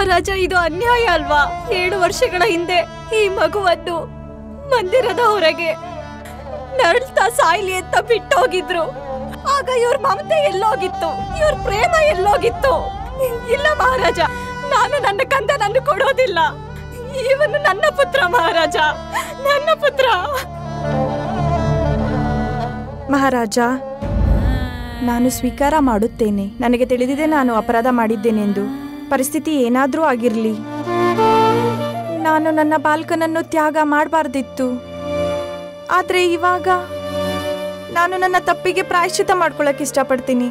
ಮಹಾರಾಜ, ಇದು ಅನ್ಯಾಯ ಅಲ್ವಾ? 7 ವರ್ಷಗಳ ಹಿಂದೆ ಈ ಮಗುವನ್ನು ಮಂದಿರದ ಹೊರಗೆ ನರಳ್ತಾ ಸಾಯ್ಲಿ ಅಂತ ಬಿಟ್ಟೋಗಿದ್ರು. ಆಗ ಇವ್ರ ಮಮತೆ ಎಲ್ಲೋಗಿತ್ತು? ಇವ್ರ ಪ್ರೇಮ ಎಲ್ಲೋಗಿತ್ತು? ಇಲ್ಲ ಮಹಾರಾಜ, ನಾನು ನನ್ನ ಕಂದನನ್ನು ಕೊಡೋದಿಲ್ಲ. ಇವನು ನನ್ನ ಪುತ್ರ ಮಹಾರಾಜ, ನನ್ನ ಪುತ್ರ. ಮಹಾರಾಜ, ನಾನು ಸ್ವೀಕಾರ ಮಾಡುತ್ತೇನೆ. ನನಗೆ ತಿಳಿದಿದೆ ನಾನು ಅಪರಾಧ ಮಾಡಿದ್ದೇನೆಂದು. ಪರಿಸ್ಥಿತಿ ಏನಾದರೂ ಆಗಿರಲಿ, ನಾನು ನನ್ನ ಬಾಲಕನನ್ನು ತ್ಯಾಗ ಮಾಡಬಾರ್ದಿತ್ತು. ಆದರೆ ಇವಾಗ ನಾನು ನನ್ನ ತಪ್ಪಿಗೆ ಪ್ರಾಯಶ್ಚಿತ್ತ ಮಾಡ್ಕೊಳ್ಳೋಕೆ ಇಷ್ಟಪಡ್ತೀನಿ.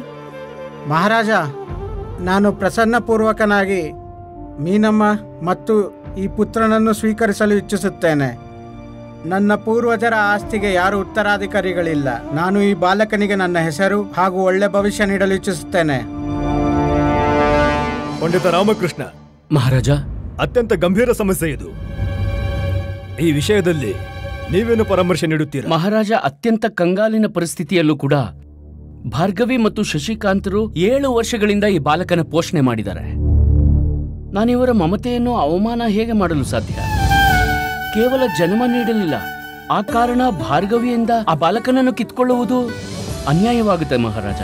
ಮಹಾರಾಜ, ನಾನು ಪ್ರಸನ್ನಪೂರ್ವಕನಾಗಿ ಮೀನಮ್ಮ ಮತ್ತು ಈ ಪುತ್ರನನ್ನು ಸ್ವೀಕರಿಸಲು ಇಚ್ಛಿಸುತ್ತೇನೆ. ನನ್ನ ಪೂರ್ವಜರ ಆಸ್ತಿಗೆ ಯಾರು ಉತ್ತರಾಧಿಕಾರಿಗಳಿಲ್ಲ. ನಾನು ಈ ಬಾಲಕನಿಗೆ ನನ್ನ ಹೆಸರು ಹಾಗೂ ಒಳ್ಳೆ ಭವಿಷ್ಯ ನೀಡಲು ಇಚ್ಛಿಸುತ್ತೇನೆ. ಪಂಡಿತ ರಾಮಕೃಷ್ಣ ಮಹಾರಾಜ, ಅತ್ಯಂತ ಗಂಭೀರ ಸಮಸ್ಯೆ ಇದು. ಈ ವಿಷಯದಲ್ಲಿ ನೀವೇನು ಪರಾಮರ್ಶೆ ನೀಡುತ್ತೀರಾ? ಮಹಾರಾಜ, ಅತ್ಯಂತ ಕಂಗಾಲಿನ ಪರಿಸ್ಥಿತಿಯಲ್ಲೂ ಕೂಡ ಭಾರ್ಗವಿ ಮತ್ತು ಶಶಿಕಾಂತರು 7 ವರ್ಷಗಳಿಂದ ಈ ಬಾಲಕನ ಪೋಷಣೆ ಮಾಡಿದ್ದಾರೆ. ನಾನಿವರ ಮಮತೆಯನ್ನು ಅವಮಾನ ಹೇಗೆ ಮಾಡಲು ಸಾಧ್ಯ? ಕೇವಲ ಜನ್ಮ ನೀಡಲಿಲ್ಲ, ಆ ಕಾರಣ ಭಾರ್ಗವಿಯಿಂದ ಆ ಬಾಲಕನನ್ನು ಕಿತ್ಕೊಳ್ಳುವುದು ಅನ್ಯಾಯವಾಗುತ್ತೆ ಮಹಾರಾಜ.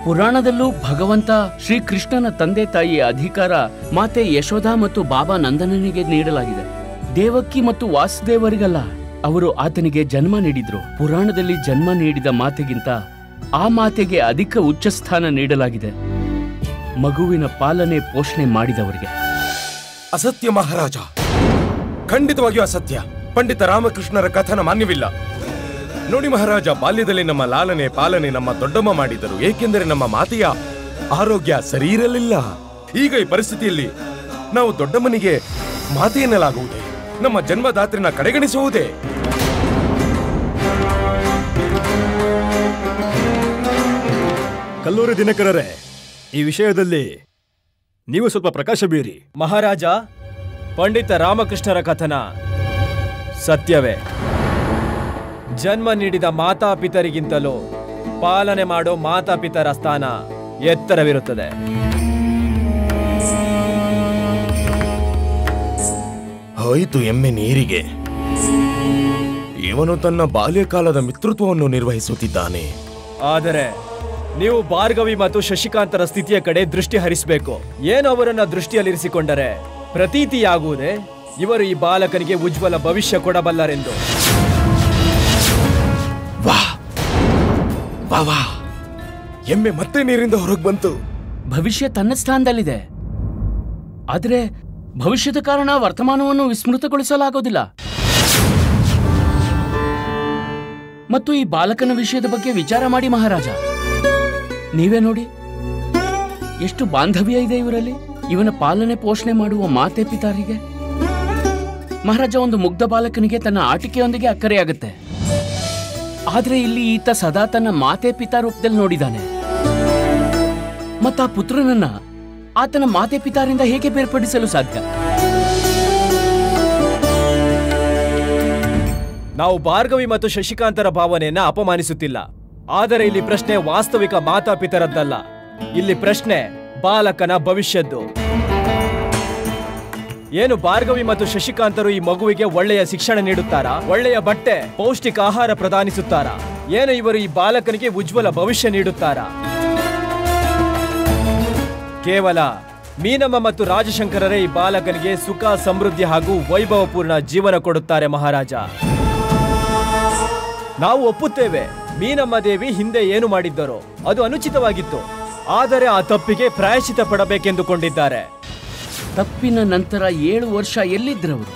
ಪುರಾಣದಲ್ಲೂ ಭಗವಂತ ಶ್ರೀಕೃಷ್ಣನ ತಂದೆ ತಾಯಿಯ ಅಧಿಕಾರ ಮಾತೆ ಯಶೋಧ ಮತ್ತು ಬಾಬಾ ನಂದನನಿಗೆ ನೀಡಲಾಗಿದೆ. ದೇವಕಿ ಮತ್ತು ವಾಸುದೇವರಿಗಲ್ಲ, ಅವರು ಆತನಿಗೆ ಜನ್ಮ ನೀಡಿದ್ರು. ಪುರಾಣದಲ್ಲಿ ಜನ್ಮ ನೀಡಿದ ಮಾತೆಗಿಂತ ಆ ಮಾತೆಗೆ ಅಧಿಕ ಉಚ್ಚ ಸ್ಥಾನ ನೀಡಲಾಗಿದೆ, ಮಗುವಿನ ಪಾಲನೆ ಪೋಷಣೆ ಮಾಡಿದವರಿಗೆ. ಅಸತ್ಯ ಮಹಾರಾಜ, ಖಂಡಿತವಾಗಿಯೂ ಅಸತ್ಯ. ಪಂಡಿತ ರಾಮಕೃಷ್ಣರ ಕಥನ ಮಾನ್ಯವಿಲ್ಲ. ನೋಡಿ ಮಹಾರಾಜ, ಬಾಲ್ಯದಲ್ಲಿ ನಮ್ಮ ಲಾಲನೆ ಪಾಲನೆ ನಮ್ಮ ದೊಡ್ಡಮ್ಮ ಮಾಡಿದರು, ಏಕೆಂದರೆ ನಮ್ಮ ಮಾತೆಯ ಆರೋಗ್ಯ ಸರಿ ಇರಲಿಲ್ಲ. ಈಗ ಈ ಪರಿಸ್ಥಿತಿಯಲ್ಲಿ ನಾವು ದೊಡ್ಡಮ್ಮನಿಗೆ ಮಾತೆ ಎನ್ನಲಾಗುವುದೇ? ನಮ್ಮ ಜನ್ಮದಾತ್ರಿನ ಕಡೆಗಣಿಸುವುದೇ? ಕಲ್ಲೂರಿ ದಿನಕರರೇ, ಈ ವಿಷಯದಲ್ಲಿ ನೀವು ಸ್ವಲ್ಪ ಪ್ರಕಾಶ ಬೀರಿ. ಮಹಾರಾಜ, ಪಂಡಿತ ರಾಮಕೃಷ್ಣರ ಕಥನ ಸತ್ಯವೇ. ಜನ್ಮ ನೀಡಿದ ಮಾತಾಪಿತರಿಗಿಂತಲೂ ಪಾಲನೆ ಮಾಡೋ ಮಾತಾಪಿತರ ಸ್ಥಾನ ಎತ್ತರವಿರುತ್ತದೆ. ಹೋಯಿತು ಎಮ್ಮೆ ನೀರಿಗೆ. ಇವನು ತನ್ನ ಬಾಲ್ಯಕಾಲದ ಮಿತ್ರತ್ವವನ್ನು ನಿರ್ವಹಿಸುತ್ತಿದ್ದಾನೆ. ಆದರೆ ನೀವು ಭಾರ್ಗವಿ ಮತ್ತು ಶಶಿಕಾಂತರ ಸ್ಥಿತಿಯ ಕಡೆ ದೃಷ್ಟಿ ಹರಿಸಬೇಕು. ಏನು ಅವರನ್ನ ದೃಷ್ಟಿಯಲ್ಲಿರಿಸಿಕೊಂಡರೆ ಪ್ರತೀತಿಯಾಗುವುದೇ ಇವರು ಈ ಬಾಲಕನಿಗೆ ಉಜ್ವಲ ಭವಿಷ್ಯ ಕೊಡಬಲ್ಲರೆಂದು. ವಾ, ಎಮ್ಮೆ ಮತ್ತೆ ನೀರಿಂದ ಹೊರಗೆ ಬಂತು. ಭವಿಷ್ಯ ತನ್ನ ಸ್ಥಾನದಲ್ಲಿದೆ, ಆದರೆ ಭವಿಷ್ಯದ ಕಾರಣ ವರ್ತಮಾನವನ್ನು ವಿಸ್ಮೃತಗೊಳಿಸಲಾಗೋದಿಲ್ಲ. ಮತ್ತು ಈ ಬಾಲಕನ ವಿಷಯದ ಬಗ್ಗೆ ವಿಚಾರ ಮಾಡಿ ಮಹಾರಾಜ. ನೀವೇ ನೋಡಿ, ಎಷ್ಟು ಬಾಂಧವ್ಯ ಇದೆ ಇವರಲ್ಲಿ, ಇವನ ಪಾಲನೆ ಪೋಷಣೆ ಮಾಡುವ ಮಾತೆ ಪಿತಾರಿಗೆ. ಮಹಾರಾಜ, ಒಂದು ಮುಗ್ಧ ಬಾಲಕನಿಗೆ ತನ್ನ ಆಟಿಕೆಯೊಂದಿಗೆ ಅಕ್ಕರೆಯಾಗುತ್ತೆ, ಆದ್ರೆ ಇಲ್ಲಿ ಈತ ಸದಾ ತನ್ನ ಮಾತೆ ಪಿತಾ ರೂಪದಲ್ಲಿ ನೋಡಿದಾನೆ. ಮತ್ತ ಆ ಪುತ್ರನನ್ನ ಆತನ ಮಾತೆ ಪಿತಾರಿಂದ ಹೇಗೆ ಬೇರ್ಪಡಿಸಲು ಸಾಧ್ಯ? ನಾವು ಭಾರ್ಗವಿ ಮತ್ತು ಶಶಿಕಾಂತರ ಭಾವನೆಯನ್ನ ಅಪಮಾನಿಸುತ್ತಿಲ್ಲ, ಆದರೆ ಇಲ್ಲಿ ಪ್ರಶ್ನೆ ವಾಸ್ತವಿಕ ಮಾತಾಪಿತರದ್ದಲ್ಲ. ಇಲ್ಲಿ ಪ್ರಶ್ನೆ ಬಾಲಕನ ಭವಿಷ್ಯದ್ದು. ಏನು ಭಾರ್ಗವಿ ಮತ್ತು ಶಶಿಕಾಂತರು ಈ ಮಗುವಿಗೆ ಒಳ್ಳೆಯ ಶಿಕ್ಷಣ ನೀಡುತ್ತಾರಾ? ಒಳ್ಳೆಯ ಬಟ್ಟೆ, ಪೌಷ್ಟಿಕ ಆಹಾರ ಪ್ರದಾನಿಸುತ್ತಾರಾ? ಏನು ಇವರು ಈ ಬಾಲಕನಿಗೆ ಉಜ್ವಲ ಭವಿಷ್ಯ ನೀಡುತ್ತಾರಾ? ಕೇವಲ ಮೀನಮ್ಮ ಮತ್ತು ರಾಜಶಂಕರರೇ ಈ ಬಾಲಕನಿಗೆ ಸುಖ, ಸಮೃದ್ಧಿ ಹಾಗೂ ವೈಭವಪೂರ್ಣ ಜೀವನ ಕೊಡುತ್ತಾರೆ ಮಹಾರಾಜ. ನಾವು ಒಪ್ಪುತ್ತೇವೆ, ಮೀನಮ್ಮ ದೇವಿ ಹಿಂದೆ ಏನು ಮಾಡಿದ್ದರೋ ಅದು ಅನುಚಿತವಾಗಿತ್ತು, ಆದರೆ ಆ ತಪ್ಪಿಗೆ ಪ್ರಾಯಶ್ಚಿತ್ತ ಪಡಬೇಕೆಂದುಕೊಂಡಿದ್ದಾರೆ. ತಪ್ಪಿನ ನಂತರ 7 ವರ್ಷ ಎಲ್ಲಿದ್ರವರು?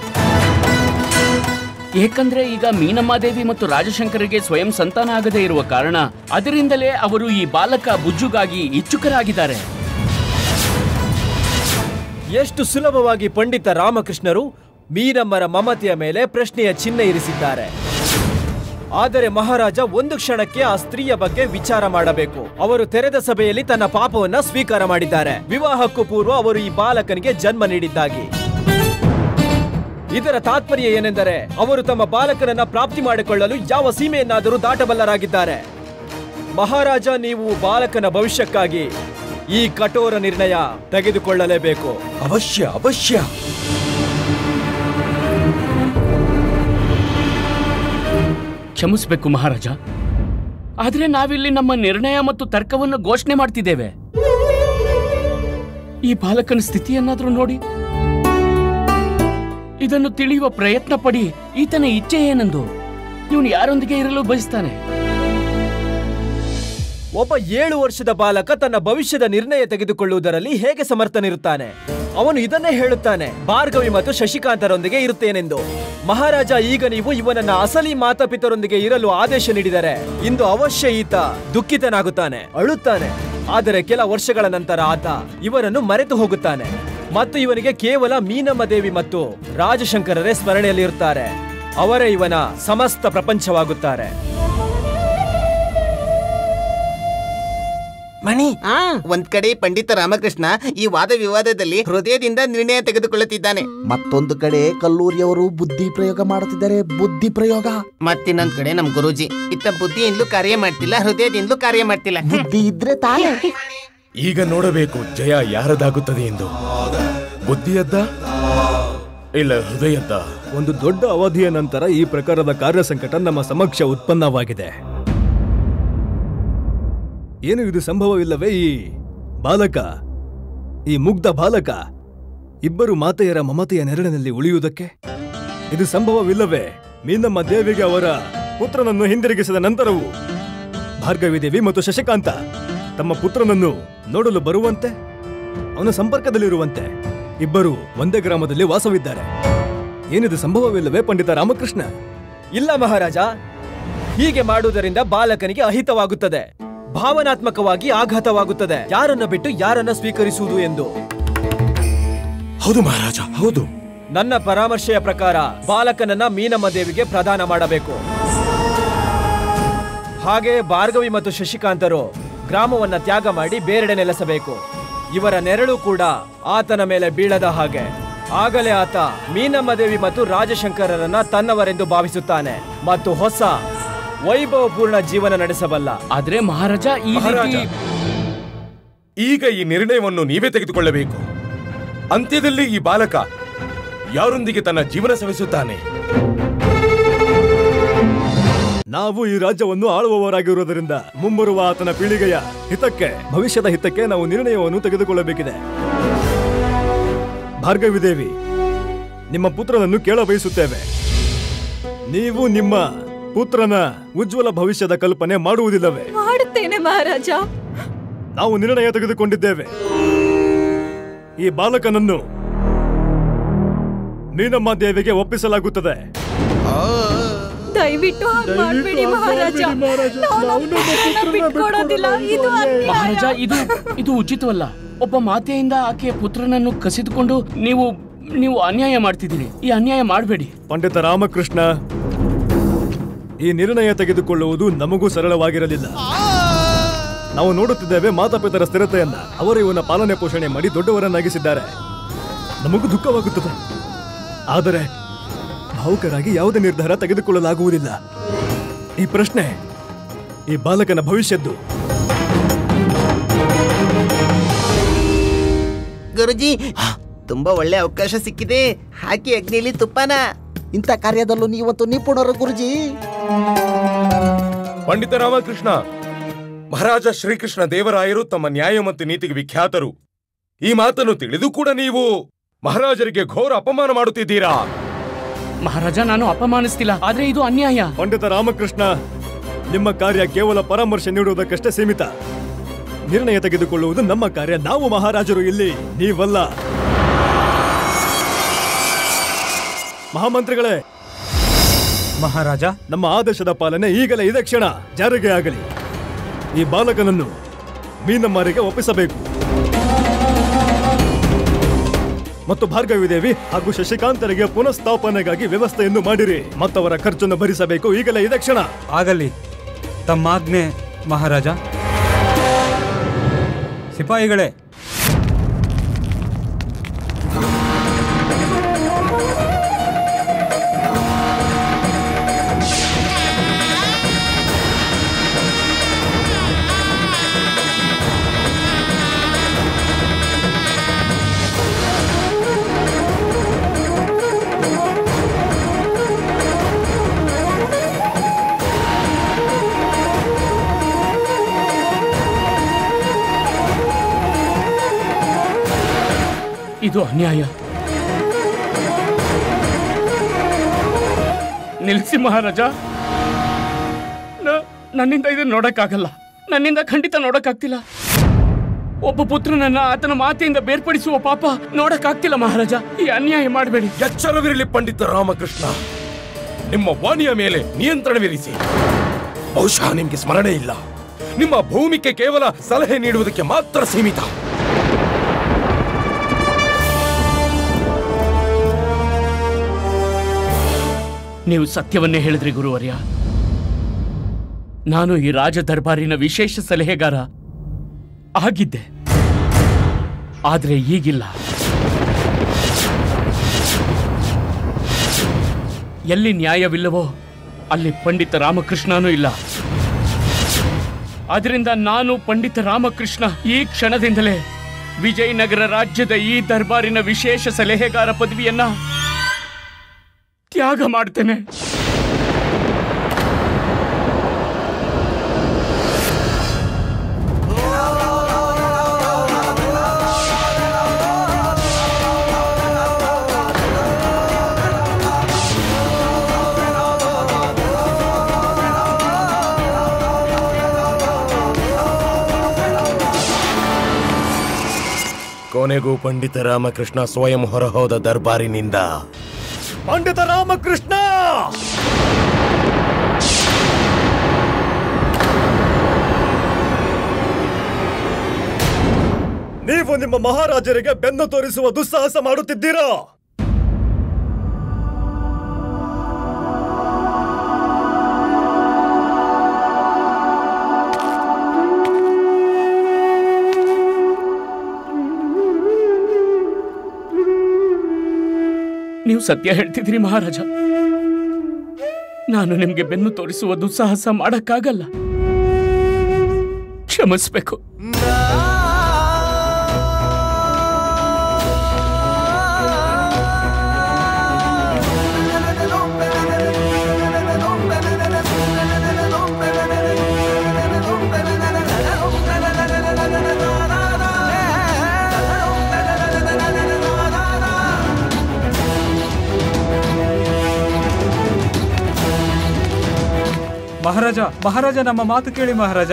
ಏಕೆಂದ್ರೆ ಈಗ ಮೀನಮ್ಮಾದೇವಿ ಮತ್ತು ರಾಜಶಂಕರಿಗೆ ಸ್ವಯಂ ಸಂತಾನ ಆಗದೇ ಇರುವ ಕಾರಣ ಅದರಿಂದಲೇ ಅವರು ಈ ಬಾಲಕ ಬುಜ್ಜುಗಾಗಿ ಇಚ್ಛುಕರಾಗಿದ್ದಾರೆ. ಎಷ್ಟು ಸುಲಭವಾಗಿ ಪಂಡಿತ ರಾಮಕೃಷ್ಣರು ಮೀನಮ್ಮರ ಮಮತೆಯ ಮೇಲೆ ಪ್ರಶ್ನೆಯ ಚಿಹ್ನೆ ಇರಿಸಿದ್ದಾರೆ. ಆದರೆ ಮಹಾರಾಜ, ಒಂದು ಕ್ಷಣಕ್ಕೆ ಆ ಸ್ತ್ರೀಯ ಬಗ್ಗೆ ವಿಚಾರ ಮಾಡಬೇಕು. ಅವರು ತೆರೆದ ಸಭೆಯಲ್ಲಿ ತನ್ನ ಪಾಪವನ್ನ ಸ್ವೀಕಾರ ಮಾಡಿದ್ದಾರೆ. ವಿವಾಹಕ್ಕೂ ಪೂರ್ವ ಅವರು ಈ ಬಾಲಕನಿಗೆ ಜನ್ಮ ನೀಡಿದ್ದಾಗಿ. ಇದರ ತಾತ್ಪರ್ಯ ಏನೆಂದರೆ ಅವರು ತಮ್ಮ ಬಾಲಕನನ್ನ ಪ್ರಾಪ್ತಿ ಮಾಡಿಕೊಳ್ಳಲು ಯಾವ ಸೀಮೆಯನ್ನಾದರೂ ದಾಟಬಲ್ಲರಾಗಿದ್ದಾರೆ. ಮಹಾರಾಜ, ನೀವು ಬಾಲಕನ ಭವಿಷ್ಯಕ್ಕಾಗಿ ಈ ಕಠೋರ ನಿರ್ಣಯ ತೆಗೆದುಕೊಳ್ಳಲೇಬೇಕು. ಅವಶ್ಯ ಅವಶ್ಯ. ಕ್ಷಮಿಸಬೇಕು ಮಹಾರಾಜ, ಆದ್ರೆ ನಾವಿಲ್ಲಿ ನಮ್ಮ ನಿರ್ಣಯ ಮತ್ತು ತರ್ಕವನ್ನು ಘೋಷಣೆ ಮಾಡ್ತಿದ್ದೇವೆ. ಈ ಬಾಲಕನ ಸ್ಥಿತಿಯನ್ನಾದ್ರೂ ನೋಡಿ, ಇದನ್ನು ತಿಳಿಯುವ ಪ್ರಯತ್ನ ಪಡಿ. ಈತನ ಇಚ್ಛೆ ಏನೆಂದು, ಇವನು ಯಾರೊಂದಿಗೆ ಇರಲು ಬಯಸ್ತಾನೆ? ಒಬ್ಬ 7 ವರ್ಷದ ಬಾಲಕ ತನ್ನ ಭವಿಷ್ಯದ ನಿರ್ಣಯ ತೆಗೆದುಕೊಳ್ಳುವುದರಲ್ಲಿ ಹೇಗೆ ಸಮರ್ಥನಿರುತ್ತಾನೆ? ಅವನು ಇದನ್ನೇ ಹೇಳುತ್ತಾನೆ, ಭಾರ್ಗವಿ ಮತ್ತು ಶಶಿಕಾಂತರೊಂದಿಗೆ ಇರುತ್ತೇನೆಂದು. ಮಹಾರಾಜ, ಈಗ ನೀವು ಇವನನ್ನ ಅಸಲಿ ಮಾತಾಪಿತರೊಂದಿಗೆ ಇರಲು ಆದೇಶ ನೀಡಿದರೆ ಇಂದು ಅವಶ್ಯ ಈತ ದುಃಖಿತನಾಗುತ್ತಾನೆ, ಅಳುತ್ತಾನೆ. ಆದರೆ ಕೆಲ ವರ್ಷಗಳ ನಂತರ ಆತ ಇವರನ್ನು ಮರೆತು ಹೋಗುತ್ತಾನೆ ಮತ್ತು ಇವನಿಗೆ ಕೇವಲ ಮೀನಮ್ಮ ದೇವಿ ಮತ್ತು ರಾಜಶಂಕರರೇ ಸ್ಮರಣೆಯಲ್ಲಿರುತ್ತಾರೆ. ಅವರೇ ಇವನ ಸಮಸ್ತ ಪ್ರಪಂಚವಾಗುತ್ತಾರೆ. ಮಣಿ, ಒಂದ್ ಕಡೆ ಪಂಡಿತ ರಾಮಕೃಷ್ಣ ಈ ವಾದ ವಿವಾದದಲ್ಲಿ ಹೃದಯದಿಂದ ನಿರ್ಣಯ ತೆಗೆದುಕೊಳ್ಳುತ್ತಿದ್ದಾನೆ, ಮತ್ತೊಂದು ಕಡೆ ಕಲ್ಲೂರಿಯವರು ಬುದ್ಧಿ ಪ್ರಯೋಗ ಮಾಡುತ್ತಿದ್ದಾರೆ. ಬುದ್ಧಿ ಪ್ರಯೋಗ. ಮತ್ತಿನ್ನೊಂದ್ ಕಡೆ ನಮ್ ಗುರೂಜಿ ಇತ್ತ ಬುದ್ಧಿಯಿಂದಲೂ ಕಾರ್ಯ ಮಾಡ್ತಿಲ್ಲ, ಹೃದಯದಿಂದಲೂ ಕಾರ್ಯ ಮಾಡ್ತಿಲ್ಲ. ಬುದ್ಧಿ ಇದ್ರೆ ತಾನೇ. ಈಗ ನೋಡಬೇಕು ಜಯ ಯಾರದಾಗುತ್ತದೆ ಎಂದು. ಬುದ್ಧಿಯದ್ದ ಇಲ್ಲ ಹೃದಯದ್ದ? ಒಂದು ದೊಡ್ಡ ಅವಧಿಯ ನಂತರ ಈ ಪ್ರಕಾರದ ಕಾರ್ಯ ಸಂಕಟ ನಮ್ಮ ಸಮಕ್ಷ ಉತ್ಪನ್ನವಾಗಿದೆ. ಏನು ಇದು ಸಂಭವವಿಲ್ಲವೇ? ಈ ಬಾಲಕ, ಈ ಮುಗ್ಧ ಬಾಲಕ ಇಬ್ಬರು ಮಾತೆಯರ ಮಮತೆಯ ನೆರಳಿನಲ್ಲಿ ಉಳಿಯುವುದಕ್ಕೆ ಇದು ಸಂಭವವಿಲ್ಲವೇ? ಮೀನಮ್ಮ ದೇವಿಗೆ ಅವರ ಪುತ್ರನನ್ನು ಹಿಂದಿರುಗಿಸಿದ ನಂತರವೂ ಭಾರ್ಗವಿ ದೇವಿ ಮತ್ತು ಶಶಿಕಾಂತ ತಮ್ಮ ಪುತ್ರನನ್ನು ನೋಡಲು ಬರುವಂತೆ, ಅವನ ಸಂಪರ್ಕದಲ್ಲಿರುವಂತೆ ಇಬ್ಬರು ಒಂದೇ ಗ್ರಾಮದಲ್ಲಿ ವಾಸವಿದ್ದಾರೆ. ಏನಿದು ಸಂಭವವಿಲ್ಲವೇ ಪಂಡಿತ ರಾಮಕೃಷ್ಣ? ಇಲ್ಲ ಮಹಾರಾಜ, ಹೀಗೆ ಮಾಡುವುದರಿಂದ ಬಾಲಕನಿಗೆ ಅಹಿತವಾಗುತ್ತದೆ, ಭಾವನಾತ್ಮಕವಾಗಿ ಆಘಾತವಾಗುತ್ತದೆ. ಯಾರನ್ನ ಬಿಟ್ಟು ಯಾರನ್ನ ಸ್ವೀಕರಿಸುವುದು ಎಂದು. ಹೌದು ಮಹಾರಾಜ, ಹೌದು. ನನ್ನ ಪರಾಮರ್ಶೆಯ ಪ್ರಕಾರ ಬಾಲಕನನ್ನ ಮೀನಮ್ಮ ದೇವಿಗೆ ಪ್ರದಾನ ಮಾಡಬೇಕು. ಹಾಗೆ ಭಾರ್ಗವಿ ಮತ್ತು ಶಶಿಕಾಂತರು ಗ್ರಾಮವನ್ನ ತ್ಯಾಗ ಮಾಡಿ ಬೇರೆಡೆ ನೆಲೆಸಬೇಕು. ಇವರ ನೆರಳು ಕೂಡ ಆತನ ಮೇಲೆ ಬೀಳದ ಹಾಗೆ. ಆಗಲೇ ಆತ ಮೀನಮ್ಮ ದೇವಿ ಮತ್ತು ರಾಜಶಂಕರರನ್ನ ತನ್ನವರೆಂದು ಭಾವಿಸುತ್ತಾನೆ ಮತ್ತು ಹೊಸ ವೈಭವಪೂರ್ಣ ಜೀವನ ನಡೆಸಬಲ್ಲ. ಆದ್ರೆ ಮಹಾರಾಜ, ಈಗ ಈ ನಿರ್ಣಯವನ್ನು ನೀವೇ ತೆಗೆದುಕೊಳ್ಳಬೇಕು. ಅಂತ್ಯದಲ್ಲಿ ಈ ಬಾಲಕ ಯಾರೊಂದಿಗೆ ತನ್ನ ಜೀವನ ಸವಿಸುತ್ತಾನೆ? ನಾವು ಈ ರಾಜ್ಯವನ್ನು ಆಳುವವರಾಗಿರುವುದರಿಂದ ಮುಂಬರುವ ಆತನ ಪೀಳಿಗೆಯ ಹಿತಕ್ಕೆ, ಭವಿಷ್ಯದ ಹಿತಕ್ಕೆ ನಾವು ನಿರ್ಣಯವನ್ನು ತೆಗೆದುಕೊಳ್ಳಬೇಕಿದೆ. ಭಾರ್ಗವಿ ದೇವಿ, ನಿಮ್ಮ ಪುತ್ರನನ್ನು ಕೇಳ ಬಯಸುತ್ತೇವೆ. ನೀವು ನಿಮ್ಮ ಪುತ್ರನ ಉಜ್ವಲ ಭವಿಷ್ಯದ ಕಲ್ಪನೆ ಮಾಡುವುದಿಲ್ಲವೇ? ಮಾಡುತ್ತೇನೆ ಮಹಾರಾಜ. ನಾವು ನಿರ್ಣಯ ತೆಗೆದುಕೊಂಡಿದ್ದೇವೆ. ಈ ಬಾಲಕನನ್ನು ಮೀನಮ್ಮ ದೇವಿಗೆ ಒಪ್ಪಿಸಲಾಗುತ್ತದೆ. ದಯವಿಟ್ಟು ಹಾಗೆ ಮಾಡಬೇಡಿ ಮಹಾರಾಜ. ನಾವು ಪುತ್ರನ ಬಿಟ್ಕೊಡೋದಿಲ್ಲ. ಇದು ಅನ್ಯಾಯ. ಮಹಾರಾಜ, ಇದು ಉಚಿತವಲ್ಲ. ಒಬ್ಬ ಮಾತೆಯಿಂದ ಆಕೆಯ ಪುತ್ರನನ್ನು ಕಸಿದುಕೊಂಡು ನೀವು ಅನ್ಯಾಯ ಮಾಡ್ತಿದ್ದೀರಿ. ಈ ಅನ್ಯಾಯ ಮಾಡಬೇಡಿ. ಪಂಡಿತ ರಾಮಕೃಷ್ಣ, ಈ ನಿರ್ಣಯ ತೆಗೆದುಕೊಳ್ಳುವುದು ನಮಗೂ ಸರಳವಾಗಿರಲಿಲ್ಲ. ನಾವು ನೋಡುತ್ತಿದ್ದೇವೆ ಮಾತಾಪಿತರ ಸ್ಥಿರತೆಯನ್ನ. ಅವರು ಇವನ ಪಾಲನೆ ಪೋಷಣೆ ಮಾಡಿ ದೊಡ್ಡವರನ್ನಾಗಿಸಿದ್ದಾರೆ. ನಮಗೂ ದುಃಖವಾಗುತ್ತದೆ, ಆದರೆ ಭಾವುಕರಾಗಿ ಯಾವುದೇ ನಿರ್ಧಾರ ತೆಗೆದುಕೊಳ್ಳಲಾಗುವುದಿಲ್ಲ. ಈ ಪ್ರಶ್ನೆ ಈ ಬಾಲಕನ ಭವಿಷ್ಯದ್ದು. ಗುರುಜಿ, ತುಂಬಾ ಒಳ್ಳೆ ಅವಕಾಶ ಸಿಕ್ಕಿದೆ. ಹಾಕಿ ಅಗ್ನಿಲಿ ತುಪ್ಪನ. ಇಂಥ ಕಾರ್ಯದಲ್ಲೂ ನೀವಂತೂ ನಿಪುಣರು ಗುರುಜಿ. ಪಂಡಿತ ರಾಮಕೃಷ್ಣ, ಮಹಾರಾಜ ಶ್ರೀಕೃಷ್ಣ ದೇವರಾಯರು ತಮ್ಮ ನ್ಯಾಯ ಮತ್ತು ನೀತಿಗೆ ವಿಖ್ಯಾತರು. ಈ ಮಾತನ್ನು ತಿಳಿದು ಕೂಡ ನೀವು ಮಹಾರಾಜರಿಗೆ ಘೋರ ಅಪಮಾನ ಮಾಡುತ್ತಿದ್ದೀರಾ. ಮಹಾರಾಜ, ನಾನು ಅಪಮಾನಿಸ್ತಿಲ್ಲ, ಆದ್ರೆ ಇದು ಅನ್ಯಾಯ. ಪಂಡಿತ ರಾಮಕೃಷ್ಣ, ನಿಮ್ಮ ಕಾರ್ಯ ಕೇವಲ ಪರಾಮರ್ಶೆ ನೀಡುವುದಕ್ಕಷ್ಟೇ ಸೀಮಿತ. ನಿರ್ಣಯ ತೆಗೆದುಕೊಳ್ಳುವುದು ನಮ್ಮ ಕಾರ್ಯ. ನಾವು ಮಹಾರಾಜರು ಇಲ್ಲಿ, ನೀವಲ್ಲ. ಮಹಾಮಂತ್ರಿಗಳೇ, ಮಹಾರಾಜ, ನಮ್ಮ ಆದೇಶದ ಪಾಲನೆ ಈಗಲೇ ಇದೇ ಕ್ಷಣ ಜಾರಿಗೆ ಆಗಲಿ. ಈ ಬಾಲಕನನ್ನು ಮೀನಮ್ಮರಿಗೆ ಒಪ್ಪಿಸಬೇಕು ಮತ್ತು ಭಾರ್ಗವಿ ದೇವಿ ಹಾಗೂ ಶಶಿಕಾಂತರಿಗೆ ಪುನಃಸ್ಥಾಪನೆಗಾಗಿ ವ್ಯವಸ್ಥೆಯನ್ನು ಮಾಡಿರಿ. ಮತ್ತವರ ಖರ್ಚನ್ನು ಭರಿಸಬೇಕು ಈಗಲೇ ಇದೇ ಕ್ಷಣ. ಆಗಲಿ, ತಮ್ಮಾಜ್ಞೆ ಮಹಾರಾಜ. ಸಿಪಾಯಿಗಳೇ, ಇದು ಅನ್ಯಾಯ. ನಿಲ್ಲಿಸಿ ಮಹಾರಾಜ, ನನ್ನಿಂದ ಇದನ್ನು ನೋಡಕ್ಕಾಗಲ್ಲ. ನನ್ನಿಂದ ಖಂಡಿತ ನೋಡಕ್ಕಾಗ್ತಿಲ್ಲ. ಒಬ್ಬ ಪುತ್ರನನ್ನ ಆತನ ಮಾತೆಯಿಂದ ಬೇರ್ಪಡಿಸುವ ಪಾಪ ನೋಡಕ್ಕಾಗ್ತಿಲ್ಲ ಮಹಾರಾಜ. ಈ ಅನ್ಯಾಯ ಮಾಡಬೇಡಿ. ಎಚ್ಚರವಿರಲಿ ಪಂಡಿತ ರಾಮಕೃಷ್ಣ. ನಿಮ್ಮ ವಾಣಿಯ ಮೇಲೆ ನಿಯಂತ್ರಣವಿರಿಸಿ. ಬಹುಶಃ ನಿಮಗೆ ಸ್ಮರಣೆ ಇಲ್ಲ. ನಿಮ್ಮ ಭೂಮಿಕೆ ಕೇವಲ ಸಲಹೆ ನೀಡುವುದಕ್ಕೆ ಮಾತ್ರ ಸೀಮಿತ. ನೀವು ಸತ್ಯವನ್ನೇ ಹೇಳಿದ್ರಿ ಗುರುವರ್ಯ. ನಾನು ಈ ರಾಜ ದರ್ಬಾರಿನ ವಿಶೇಷ ಸಲಹೆಗಾರ ಆಗಿದ್ದೆ, ಆದ್ರೆ ಈಗಿಲ್ಲ. ಎಲ್ಲಿ ನ್ಯಾಯವಿಲ್ಲವೋ ಅಲ್ಲಿ ಪಂಡಿತ ರಾಮಕೃಷ್ಣನೂ ಇಲ್ಲ. ಆದ್ರಿಂದ ನಾನು ಪಂಡಿತ ರಾಮಕೃಷ್ಣ ಈ ಕ್ಷಣದಿಂದಲೇ ವಿಜಯನಗರ ರಾಜ್ಯದ ಈ ದರ್ಬಾರಿನ ವಿಶೇಷ ಸಲಹೆಗಾರ ಪದವಿಯನ್ನ ತ್ಯಾಗ ಮಾಡ್ತೇನೆ. ಕೊನೆಗೂ ಪಂಡಿತ ರಾಮಕೃಷ್ಣ ಸ್ವಯಂ ಹೊರಹೋದ ದರ್ಬಾರಿನಿಂದ. ಪಂಡಿತ ರಾಮಕೃಷ್ಣ, ನೀವು ನಿಮ್ಮ ಮಹಾರಾಜರಿಗೆ ಬೆನ್ನು ತೋರಿಸುವ ದುಸ್ಸಾಹಸ ಮಾಡುತ್ತಿದ್ದೀರಾ? ನೀವು ಸತ್ಯ ಹೇಳ್ತಿದ್ದೀರಿ ಮಹಾರಾಜ. ನಾನು ನಿಮ್ಗೆ ಬೆನ್ನು ತೋರಿಸುವ ದುಸ್ಸಾಹಸ ಮಾಡಕ್ಕಾಗಲ್ಲ. ಕ್ಷಮಿಸ್ಬೇಕು. ಮಹಾರಾಜ, ಮಹಾರಾಜ, ನಮ್ಮ ಮಾತು ಕೇಳಿ ಮಹಾರಾಜ.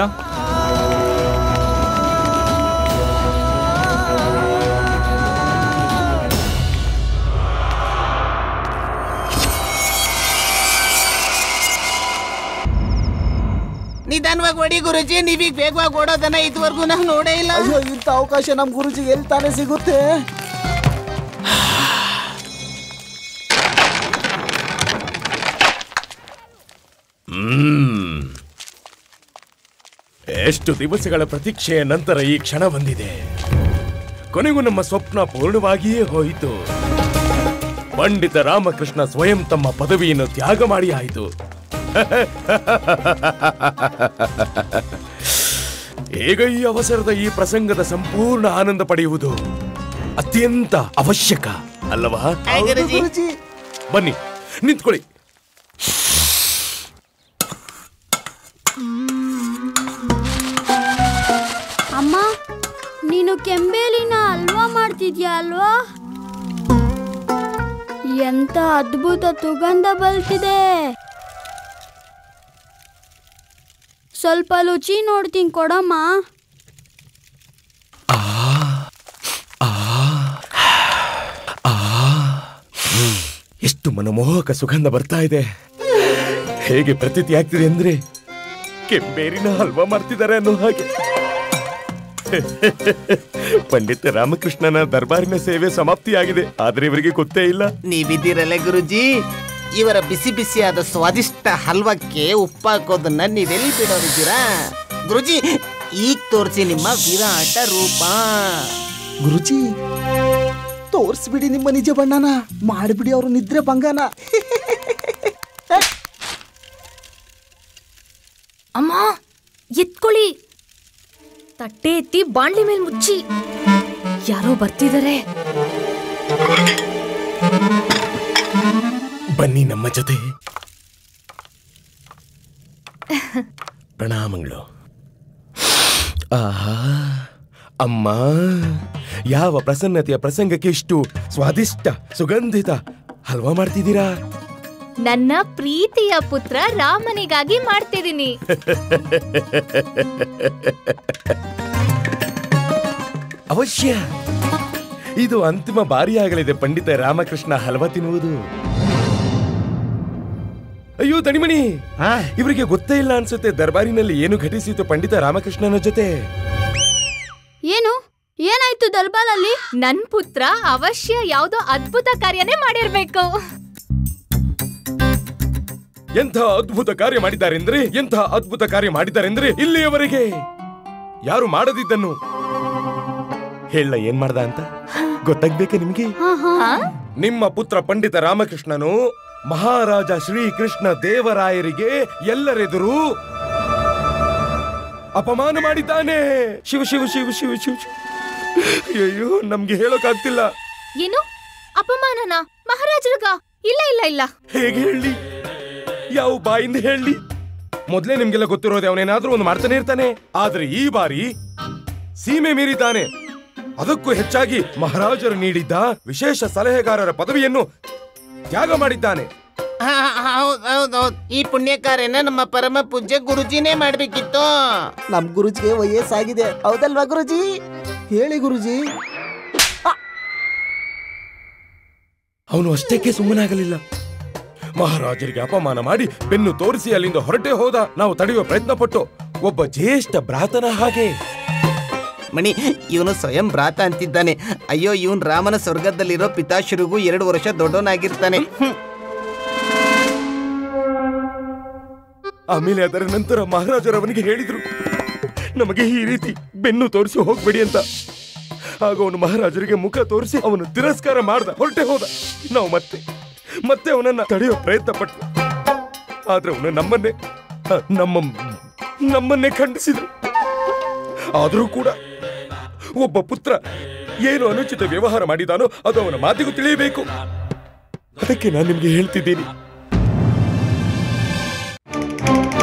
ನಿಧಾನವಾಗಿ ಓಡಿ ಗುರುಜಿ. ನೀವೀಗ ಬೇಗವಾಗಿ ಓಡೋದನ್ನ ಇದುವರೆಗೂ ನಾವು ನೋಡೇ ಇಲ್ಲ. ಅಯ್ಯೋ, ಇಂಥ ಅವಕಾಶ ನಮ್ ಗುರುಜಿಗೆ ಎಲ್ಲಿ ತಾನೇ ಸಿಗುತ್ತೆ? ಎಷ್ಟು ದಿವಸಗಳ ಪ್ರತೀಕ್ಷೆಯ ನಂತರ ಈ ಕ್ಷಣ ಬಂದಿದೆ. ಕೊನೆಗೂ ನಮ್ಮ ಸ್ವಪ್ನ ಪೂರ್ಣವಾಗಿಯೇ ಹೋಯಿತು. ಪಂಡಿತ ರಾಮಕೃಷ್ಣ ಸ್ವಯಂ ತಮ್ಮ ಪದವಿಯನ್ನು ತ್ಯಾಗ ಮಾಡಿ ಆಯಿತು. ಈಗ ಈ ಅವಸರದ ಈ ಪ್ರಸಂಗದ ಸಂಪೂರ್ಣ ಆನಂದ ಪಡೆಯುವುದು ಅತ್ಯಂತ ಅವಶ್ಯಕ ಅಲ್ಲವಾ? ಬನ್ನಿ, ನಿಂತ್ಕೊಳ್ಳಿ. ಅಮ್ಮ, ನೀನು ಕೆಂಬೇಲಿನ ಹಲ್ವಾ ಮಾಡ್ತಿದ್ಯಾ ಅಲ್ವಾ? ಎಂತ ಅದ್ಭುತ ಸುಗಂಧ ಬಲ್ತಿದೆ. ಸ್ವಲ್ಪ ರುಚಿ ನೋಡ್ತೀನಿ, ಕೊಡಮ್ಮ. ಎಷ್ಟು ಮನಮೋಹಕ ಸುಗಂಧ ಬರ್ತಾ ಇದೆ. ಹೇಗೆ ಪ್ರತೀತಿ ಆಗ್ತಿದೆ ಅಂದ್ರೆ ಕೆಂಬೇರಿನ ಹಲ್ವಾ ಮಾಡ್ತಿದ್ದಾರೆ ಅನ್ನೋ ಹಾಗೆ. ಪಂಡಿತ ರಾಮಕೃಷ್ಣನ ದರ್ಬಾರಿನ ಸೇವೆ ಸಮಾಪ್ತಿಯಾಗಿದೆ, ಆದ್ರೆ ಇವರಿಗೆ ಗೊತ್ತೇ ಇಲ್ಲ. ನೀವಿದ್ದೀರಲ್ಲ ಗುರುಜಿ, ಇವರ ಬಿಸಿ ಬಿಸಿಯಾದ ಸ್ವಾದಿಷ್ಟ ಹಲ್ವಕ್ಕೆ ಉಪ್ಪು ಹಾಕೋದನ್ನ ನೀವೆಲ್ಲಿ ಬಿಡೋರಿದ್ದೀರಾ? ಗುರುಜಿ, ಈಗ ತೋರಿಸಿ ನಿಮ್ಮ ವಿರಾಟ ರೂಪ. ಗುರುಜಿ, ತೋರಿಸ್ಬಿಡಿ ನಿಮ್ಮ ನಿಜ ಬಣ್ಣನ. ಮಾಡಿಬಿಡಿ ಅವರು ನಿದ್ರೆ ಭಂಗನ. ಅಮ್ಮ, ಎತ್ಕೊಳ್ಳಿ. ತಟ್ಟೆ ಎತ್ತಿ ಬಾಣ್ಲಿ ಮೇಲೆ ಮುಚ್ಚಿ. ಯಾರೋ ಬರ್ತಿದ್ದಾರೆ. ಬನ್ನಿ ನಮ್ಮ ಜೊತೆ. ಪ್ರಣಾಮಗಳು. ಆಹಾ, ಅಮ್ಮ, ಯಾವ ಪ್ರಸನ್ನತೆಯ ಪ್ರಸಂಗಕ್ಕೆ ಇಷ್ಟು ಸ್ವಾದಿಷ್ಟ ಸುಗಂಧಿತ ಹಲ್ವಾ ಮಾಡ್ತಿದ್ದೀರಾ? ನನ್ನ ಪ್ರೀತಿಯ ಪುತ್ರ ರಾಮನಿಗಾಗಿ ಮಾಡ್ತಿದ್ದೀನಿ. ಅವಶ್ಯ, ಇದು ಅಂತಿಮ ಬಾರಿಯಾಗಲಿದೆ ಪಂಡಿತ ರಾಮಕೃಷ್ಣ ಹಲ್ವಾ ತಿನ್ನುವುದು. ಅಯ್ಯೋ ದಣಿಮಣಿ, ಇವರಿಗೆ ಗೊತ್ತೇ ಇಲ್ಲ ಅನ್ಸುತ್ತೆ ದರ್ಬಾರಿನಲ್ಲಿ ಏನು ಘಟಿಸಿತು ಪಂಡಿತ ರಾಮಕೃಷ್ಣನ ಜೊತೆ. ಏನು ಏನಾಯ್ತು ದರ್ಬಾರಲ್ಲಿ? ನನ್ ಪುತ್ರ ಅವಶ್ಯ ಯಾವುದೋ ಅದ್ಭುತ ಕಾರ್ಯನೇ ಮಾಡಿರ್ಬೇಕು. ಎಂಥ ಅದ್ಭುತ ಕಾರ್ಯ ಮಾಡಿದ್ದಾರೆಂದ್ರೆ, ಎಂಥ ಅದ್ಭುತ ಕಾರ್ಯ ಮಾಡಿದ್ದಾರೆಂದ್ರೆ ಇಲ್ಲಿಯವರೆಗೆ ಯಾರು ಮಾಡದಿದ್ದನ್ನು ಹೇಳ ಏನ್ ಮಾಡ್ದ ಅಂತ ಗೊತ್ತಾಗ್ಬೇಕೆ ನಿಮ್ಗೆ? ನಿಮ್ಮ ಪುತ್ರ ಪಂಡಿತ ರಾಮಕೃಷ್ಣನು ಮಹಾರಾಜ ಶ್ರೀಕೃಷ್ಣ ದೇವರಾಯರಿಗೆ ಎಲ್ಲರೆದುರು ಅಪಮಾನ ಮಾಡಿದ್ದಾನೆ. ಶಿವ ಶಿವ ಶಿವ ಶಿವ ಶಿವ. ಅಯ್ಯೋ, ನಮ್ಗೆ ಹೇಳೋಕಾಗ್ತಿಲ್ಲ. ಏನು ಅಪಮಾನನ ಮಹಾರಾಜರಿಗ? ಇಲ್ಲ ಇಲ್ಲ ಇಲ್ಲ. ಹೇಗೆ ಹೇಳಿ? ಯಾವ ಬಾಯಿಂದ ಹೇಳಿ? ಮೊದ್ಲೇ ನಿಮ್ಗೆಲ್ಲ ಗೊತ್ತಿರೋದೆ, ಅವನೇನಾದ್ರೂ ಒಂದು ಮಾಡ್ತಾನೆ ಇರ್ತಾನೆ. ಆದ್ರೆ ಈ ಬಾರಿ ಸೀಮೆ ಮೀರಿದ್ದಾನೆ. ಅದಕ್ಕೂ ಹೆಚ್ಚಾಗಿ ಮಹಾರಾಜರು ನೀಡಿದ್ದ ವಿಶೇಷ ಸಲಹೆಗಾರರ ಪದವಿಯನ್ನು ತ್ಯಾಗ ಮಾಡಿದ್ದಾನೆ. ಹೌದೌದು, ಈ ಪುಣ್ಯ ಕಾರ್ಯನ ನಮ್ಮ ಪರಮ ಪೂಜ್ಯ ಗುರುಜಿನೇ ಮಾಡ್ಬೇಕಿತ್ತು. ನಮ್ ಗುರುಜಿಗೆ ವಯಸ್ಸಾಗಿದೆ, ಹೌದಲ್ವಾ ಗುರುಜಿ? ಹೇಳಿ ಗುರುಜಿ. ಅವನು ಅಷ್ಟಕ್ಕೆ ಸುಮ್ಮನಾಗಲಿಲ್ಲ. ಮಹಾರಾಜರಿಗೆ ಅಪಮಾನ ಮಾಡಿ ಬೆನ್ನು ತೋರಿಸಿ ಅಲ್ಲಿಂದ ಹೊರಟೆ ಹೋದ. ನಾವು ತಡೆಯುವ ಪ್ರಯತ್ನ ಪಟ್ಟು ಒಬ್ಬ ಜ್ಯೇಷ್ಠ ಭ್ರಾತನ ಹಾಗೆ. ಮಣಿ, ಇವನು ಸ್ವಯಂ ಭ್ರಾತ ಅಂತಿದ್ದಾನೆ. ಅಯ್ಯೋ, ಇವನ್ ರಾಮನ ಸ್ವರ್ಗದಲ್ಲಿರೋ ಪಿತಾಶ್ರೀಗೂ 2 ವರ್ಷ ದೊಡ್ಡವನಾಗಿರ್ತಾನೆ. ಆಮೇಲೆ ಅದರ ನಂತರ ಮಹಾರಾಜರು ಅವನಿಗೆ ಹೇಳಿದ್ರು, ನಮಗೆ ಈ ರೀತಿ ಬೆನ್ನು ತೋರಿಸಿ ಹೋಗ್ಬೇಡಿ ಅಂತ. ಆಗ ಅವನು ಮಹಾರಾಜರಿಗೆ ಮುಖ ತೋರಿಸಿ ಅವನು ತಿರಸ್ಕಾರ ಮಾಡ್ದ, ಹೊರಟೆ ಹೋದ. ನಾವು ಮತ್ತೆ ಅವನನ್ನ ತಡೆಯೋ ಪ್ರಯತ್ನ ಪಟ್ಟು, ಆದ್ರೆ ಅವನು ನಮ್ಮನ್ನೇ ಖಂಡಿಸಿದ್ರು. ಆದರೂ ಕೂಡ ಒಬ್ಬ ಪುತ್ರ ಏನು ಅನುಚಿತ ವ್ಯವಹಾರ ಮಾಡಿದಾನೋ ಅದು ಅವನ ಮಾತಿಗೂ ತಿಳಿಯಬೇಕು. ಅದಕ್ಕೆ ನಾನು ನಿಮ್ಗೆ ಹೇಳ್ತಿದ್ದೀನಿ,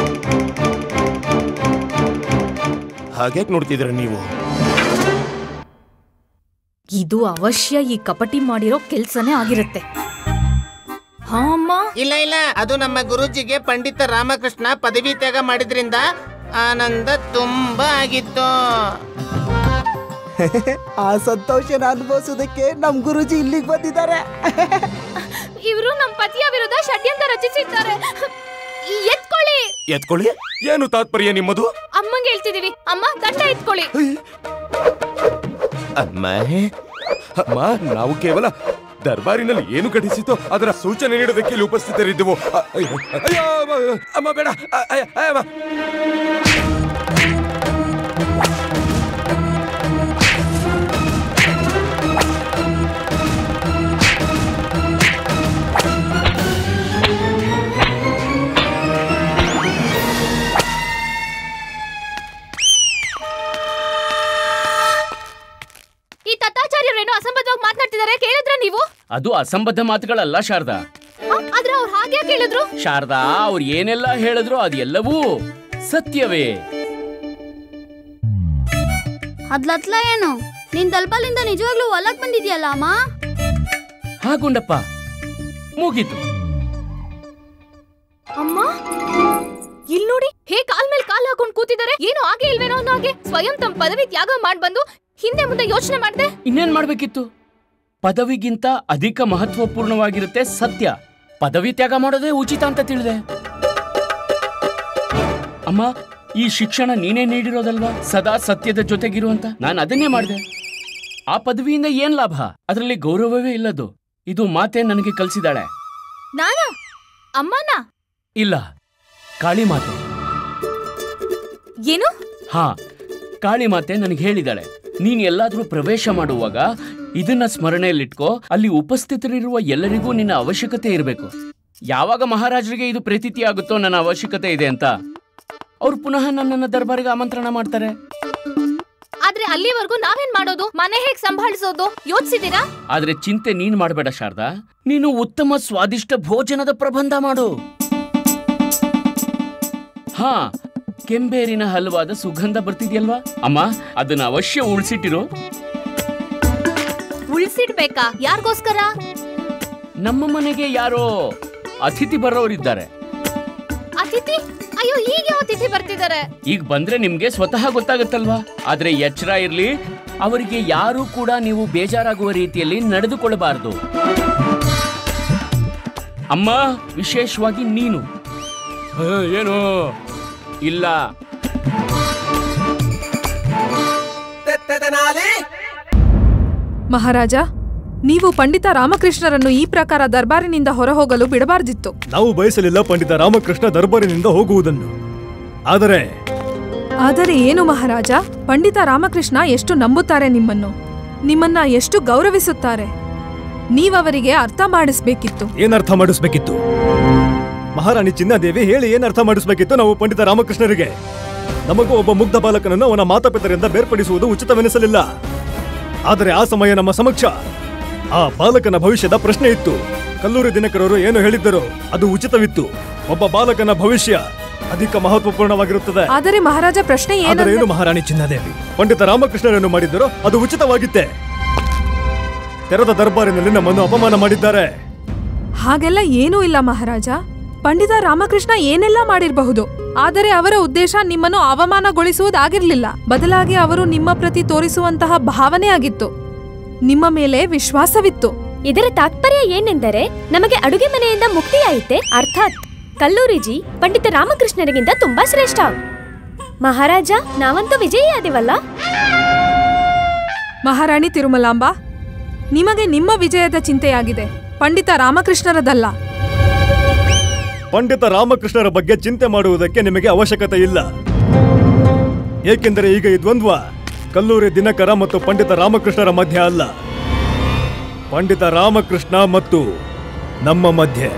ಹಾಗ್ಯಾಕೆ ನೋಡ್ತಿದ್ರ ನೀವು? ಇದು ಅವಶ್ಯ ಈ ಕಪಟಿ ಮಾಡಿರೋ ಕೆಲ್ಸನೇ ಆಗಿರುತ್ತೆ. ಹಾ ಅಮ್ಮ. ಇಲ್ಲ ಇಲ್ಲ, ಅದು ನಮ್ಮ ಗುರುಜಿಗೆ ಪಂಡಿತ ರಾಮಕೃಷ್ಣ ಪದವಿ ತ್ಯಾಗ ಮಾಡಿದ್ರಿಂದ ಆನಂದ ತುಂಬಾ ಆಗಿತ್ತು. ಆ ಸಂತೋಷನ ಅನುಭವಿಸೋದಕ್ಕೆ ನಮ್ ಗುರುಜಿ ಇಲ್ಲಿಗೆ ಬಂದಿದ್ದಾರೆ. ಇವರು ನಮ್ಮ ಪತಿಯ ವಿರುದ್ಧ ಷಡ್ಯಂತ್ರ ರಚಿಸಿದ್ದಾರೆ. ಎತ್ಕೊಳ್ಳಿ. ಏನು ತಾತ್ಪರ್ಯ ನಿಮ್ಮದು? ಅಮ್ಮಂಗೆ ಹೇಳ್ತಿದೀವಿ. ಅಮ್ಮ, ದಂಡ ಎತ್ಕೊಳ್ಳಿ. ಅಮ್ಮ, ನಾವು ಕೇವಲ ದರ್ಬಾರಿನಲ್ಲಿ ಏನು ಘಟಿಸಿತೋ ಅದರ ಸೂಚನೆ ನೀಡೋದಕ್ಕೆ ಇಲ್ಲಿ ಉಪಸ್ಥಿತರಿದ್ದೆವು. ಅಯ್ಯೋ ಅಮ್ಮ, ಬೇಡ. ಅಮ್ಮ, ಈ ತತ್ತಾಚಾರ್ಯರೇನು ಅಸಂಬದ್ಧವಾಗಿ ಮಾತನಾಡ್ತಿದ್ದಾರೆ, ಕೇಳಿದ್ರ ನೀವು? ಅದು ಅಸಂಬದ್ಧ ಮಾತುಗಳಲ್ಲ ಶಾರದಾ. ಆದ್ರೆ ಅವ್ರು ಹಾಗೆ ಕೇಳಿದ್ರು. ಶಾರದಾ, ಅವ್ರು ಏನೆಲ್ಲ ಹೇಳಿದ್ರು ಅದೆಲ್ಲವೂ ಸತ್ಯವೇ. ಅದ್ಲತ್ಲ ಏನು? ನಿನ್ ತಲ್ಪಲಿಂದ ನಿಜವಾಗ್ಲೂ ಹೊಲಕ್ ಬಂದಿದ್ಯಲ್ಲ ಅಮ್ಮ? ಹಾ ಗುಂಡಪ್ಪ, ಮುಗೀತು. ಅಮ್ಮ, ಇಲ್ಲಿ ನೋಡಿ, ಹೇಗೆ ಕಾಲ್ ಮೇಲೆ ಕಾಲ್ ಹಾಕೊಂಡು ಕೂತಿದ್ದಾರೆ. ಏನು ಹಾಗೆ ಇಲ್ವೇನೋ ಅನ್ನೋ ಹಾಗೆ ಸ್ವಯಂ ತಮ್ಮ ಪದವಿ ತ್ಯಾಗ ಮಾಡ್ಬಂದು ಹಿಂದೆ ಮುಂದೆ ಯೋಚನೆ ಮಾಡ್ದೆ. ಇನ್ನೇನ್ ಮಾಡ್ಬೇಕಿತ್ತು? ಪದವಿಗಿಂತ ಅಧಿಕ ಮಹತ್ವಪೂರ್ಣವಾಗಿರುತ್ತೆ ಸತ್ಯ. ಪದವಿ ತ್ಯಾಗ ಮಾಡೋದೇ ಉಚಿತ ಅಂತ ತಿಳಿದೆ. ಅಮ್ಮ, ಈ ಶಿಕ್ಷಣ ನೀನೇ ನೀಡಿರೋದಲ್ವಾ, ಸದಾ ಸತ್ಯದ ಜೊತೆಗಿರುವಂತ. ನಾನು ಅದನ್ನೇ ಮಾಡಿದೆ. ಆ ಪದವಿಯಿಂದ ಏನ್ ಲಾಭ? ಅದರಲ್ಲಿ ಗೌರವವೇ ಇಲ್ಲದು. ಇದು ಮಾತೆ ನನಗೆ ಕಲಿಸಿದಾಳೆ. ನಾನಾ? ಅಮ್ಮನ? ಇಲ್ಲ, ಕಾಳಿ ಮಾತೆ. ಏನು? ಹಾ, ಕಾಳಿ ಮಾತೆ ನನಗೆ ಹೇಳಿದಾಳೆ, ನೀನ್ ಎಲ್ಲಾದ್ರೂ ಪ್ರವೇಶ ಮಾಡುವಾಗ ಇದನ್ನ ಸ್ಮರಣೆಯಲ್ಲಿಟ್ಕೋ. ಅಲ್ಲಿ ಉಪಸ್ಥಿತರಿರುವ ಎಲ್ಲರಿಗೂ ನಿನ್ನ ಅವಶ್ಯಕತೆ ಇರಬೇಕು. ಯಾವಾಗ ಮಹಾರಾಜರಿಗೆ ಇದು ಪ್ರತೀತಿ ಆಗುತ್ತೋ ನನ್ನ ಅವಶ್ಯಕತೆ ಇದೆ ಅಂತ, ಅವ್ರು ಪುನಃ ನನ್ನನ್ನ ದರ್ಬಾರಿಗೆ ಆಮಂತ್ರಣ ಮಾಡ್ತಾರೆ. ಆದ್ರೆ ಅಲ್ಲಿವರೆಗೂ ನಾವೇನ್ ಮಾಡೋದು? ಮನೆ ಹೇಗ್ ಸಂಭಾಳಿಸೋದು ಯೋಚಿಸಿದೀರಾ? ಆದ್ರೆ ಚಿಂತೆ ನೀನ್ ಮಾಡಬೇಡ ಶಾರದಾ. ನೀನು ಉತ್ತಮ ಸ್ವಾದಿಷ್ಟ ಭೋಜನದ ಪ್ರಬಂಧ ಮಾಡು. ಹಾ, ಕೆಂಬೇರಿನ ಹಲ್ವಾದ ಸುಗಂಧ ಬರ್ತಿದ್ಯಲ್ವಾ ಅಮ್ಮ, ಅದನ್ನ ಅವಶ್ಯ ಉಳಿಸಿಟ್ಟಿರು. ಮೆಸ್ ಇಡ್ಬೇಕಾ? ಯಾರಿಗೋಸ್ಕರ? ನಮ್ಮ ಮನೆಗೆ ಯಾರೋ ಅತಿಥಿ ಬರೋರಿದ್ದಾರೆ. ಅತಿಥಿ? ಅಯ್ಯೋ, ಈಗ ಅತಿಥಿ ಬರ್ತಿದ್ದಾರೆ. ಈಗ ಬಂದ್ರೆ ನಿಮ್ಗೆ ಸ್ವತಃ ಗೊತ್ತಾಗುತ್ತಲ್ವಾ? ಆದ್ರೆ ಎಚ್ಚರ ಇರ್ಲಿ, ಅವರಿಗೆ ಯಾರು ಕೂಡ ನೀವು ಬೇಜಾರಾಗುವ ರೀತಿಯಲ್ಲಿ ನಡೆದುಕೊಳ್ಳಬಾರದು. ಅಮ್ಮ, ವಿಶೇಷವಾಗಿ ನೀನು. ಏನು ಇಲ್ಲ. ಮಹಾರಾಜ, ನೀವು ಪಂಡಿತ ರಾಮಕೃಷ್ಣರನ್ನು ಈ ಪ್ರಕಾರ ದರ್ಬಾರಿನಿಂದ ಹೊರಹೋಗಲು ಬಿಡಬಾರ್ದಿತ್ತು. ನಾವು ಬಯಸಲಿಲ್ಲ ಪಂಡಿತ ರಾಮಕೃಷ್ಣ ದರ್ಬಾರಿನಿಂದ ಹೋಗುವುದನ್ನು. ಆದರೆ ಏನು ಮಹಾರಾಜ, ಪಂಡಿತ ರಾಮಕೃಷ್ಣ ಎಷ್ಟು ನಂಬುತ್ತಾರೆ ನಿಮ್ಮನ್ನ ಎಷ್ಟು ಗೌರವಿಸುತ್ತಾರೆ. ನೀವವರಿಗೆ ಅರ್ಥ ಮಾಡಿಸ್ಬೇಕಿತ್ತು. ಏನರ್ಥ ಮಾಡಿಸ್ಬೇಕಿತ್ತು? ಮಹಾರಾಣಿ ಚಿನ್ನಾದೇವಿ ಹೇಳಿ, ಏನರ್ಥ ಮಾಡಿಸ್ಬೇಕಿತ್ತು ನಾವು ಪಂಡಿತ ರಾಮಕೃಷ್ಣರಿಗೆ? ನಮಗೂ ಒಬ್ಬ ಮುಗ್ಧ ಬಾಲಕನನ್ನು ಅವನ ಮಾತಾಪಿತರಿಂದ ಬೇರ್ಪಡಿಸುವುದು ಉಚಿತವೆನಿಸಲಿಲ್ಲ. ಆದರೆ ಆ ಸಮಯ ನಮ್ಮ ಸಮಕ್ಷ ಆ ಬಾಲಕನ ಭವಿಷ್ಯದ ಪ್ರಶ್ನೆ ಇತ್ತು. ಕಲ್ಲೂರಿ ದಿನಕರರು ಏನು ಹೇಳಿದ್ದರು ಅದು ಉಚಿತವಿತ್ತು. ಒಬ್ಬ ಬಾಲಕನ ಭವಿಷ್ಯ ಅಧಿಕ ಮಹತ್ವಪೂರ್ಣವಾಗಿರುತ್ತದೆ. ಆದರೆ ಮಹಾರಾಜ, ಪ್ರಶ್ನೆ ಏನು? ಮಹಾರಾಣಿ ಚಿನ್ನಾದೇವಿ ಪಂಡಿತ ರಾಮಕೃಷ್ಣರನ್ನು ಮಾಡಿದ್ದರು ಅದು ಉಚಿತವಾಗಿತ್ತೆ. ತೆರೆದ ದರ್ಬಾರಿನಲ್ಲಿ ನಮ್ಮನ್ನು ಅಪಮಾನ ಮಾಡಿದ್ದಾರೆ. ಹಾಗೆಲ್ಲ ಏನೂ ಇಲ್ಲ ಮಹಾರಾಜ. ಪಂಡಿತ ರಾಮಕೃಷ್ಣ ಏನೆಲ್ಲ ಮಾಡಿರಬಹುದು, ಆದರೆ ಅವರ ಉದ್ದೇಶ ನಿಮ್ಮನ್ನು ಅವಮಾನಗೊಳಿಸುವುದಾಗಿರ್ಲಿಲ್ಲ. ಬದಲಾಗಿ ಅವರು ನಿಮ್ಮ ಪ್ರತಿ ತೋರಿಸುವಂತಹ ಭಾವನೆ ಆಗಿತ್ತು. ನಿಮ್ಮ ಮೇಲೆ ವಿಶ್ವಾಸವಿತ್ತು. ಇದರ ತಾತ್ಪರ್ಯ ಏನೆಂದರೆ, ನಮಗೆ ಅಡುಗೆ ಮನೆಯಿಂದ ಮುಕ್ತಿಯಾಯಿತೆ, ಅರ್ಥಾತ್ ಕಲ್ಲೂರಿಜಿ ಪಂಡಿತ ರಾಮಕೃಷ್ಣರಿಗಿಂತ ತುಂಬಾ ಶ್ರೇಷ್ಠ. ಮಹಾರಾಜ, ನಾವಂತೂ ವಿಜಯಿಯಾದಿವಲ್ಲ. ಮಹಾರಾಣಿ ತಿರುಮಲಾಂಬಾ, ನಿಮಗೆ ನಿಮ್ಮ ವಿಜಯದ ಚಿಂತೆಯಾಗಿದೆ, ಪಂಡಿತ ರಾಮಕೃಷ್ಣರದಲ್ಲ. ಪಂಡಿತ ರಾಮಕೃಷ್ಣರ ಬಗ್ಗೆ ಚಿಂತೆ ಮಾಡುವುದಕ್ಕೆ ನಿಮಗೆ ಅವಶ್ಯಕತೆ ಇಲ್ಲ. ಏಕೆಂದರೆ ಈಗ ಈ ದ್ವಂದ್ವ ಕಲ್ಲೂರಿ ದಿನಕರ ಮತ್ತು ಪಂಡಿತ ರಾಮಕೃಷ್ಣರ ಮಧ್ಯೆ ಅಲ್ಲ, ಪಂಡಿತ ರಾಮಕೃಷ್ಣ ಮತ್ತು ನಮ್ಮ ಮಧ್ಯೆ.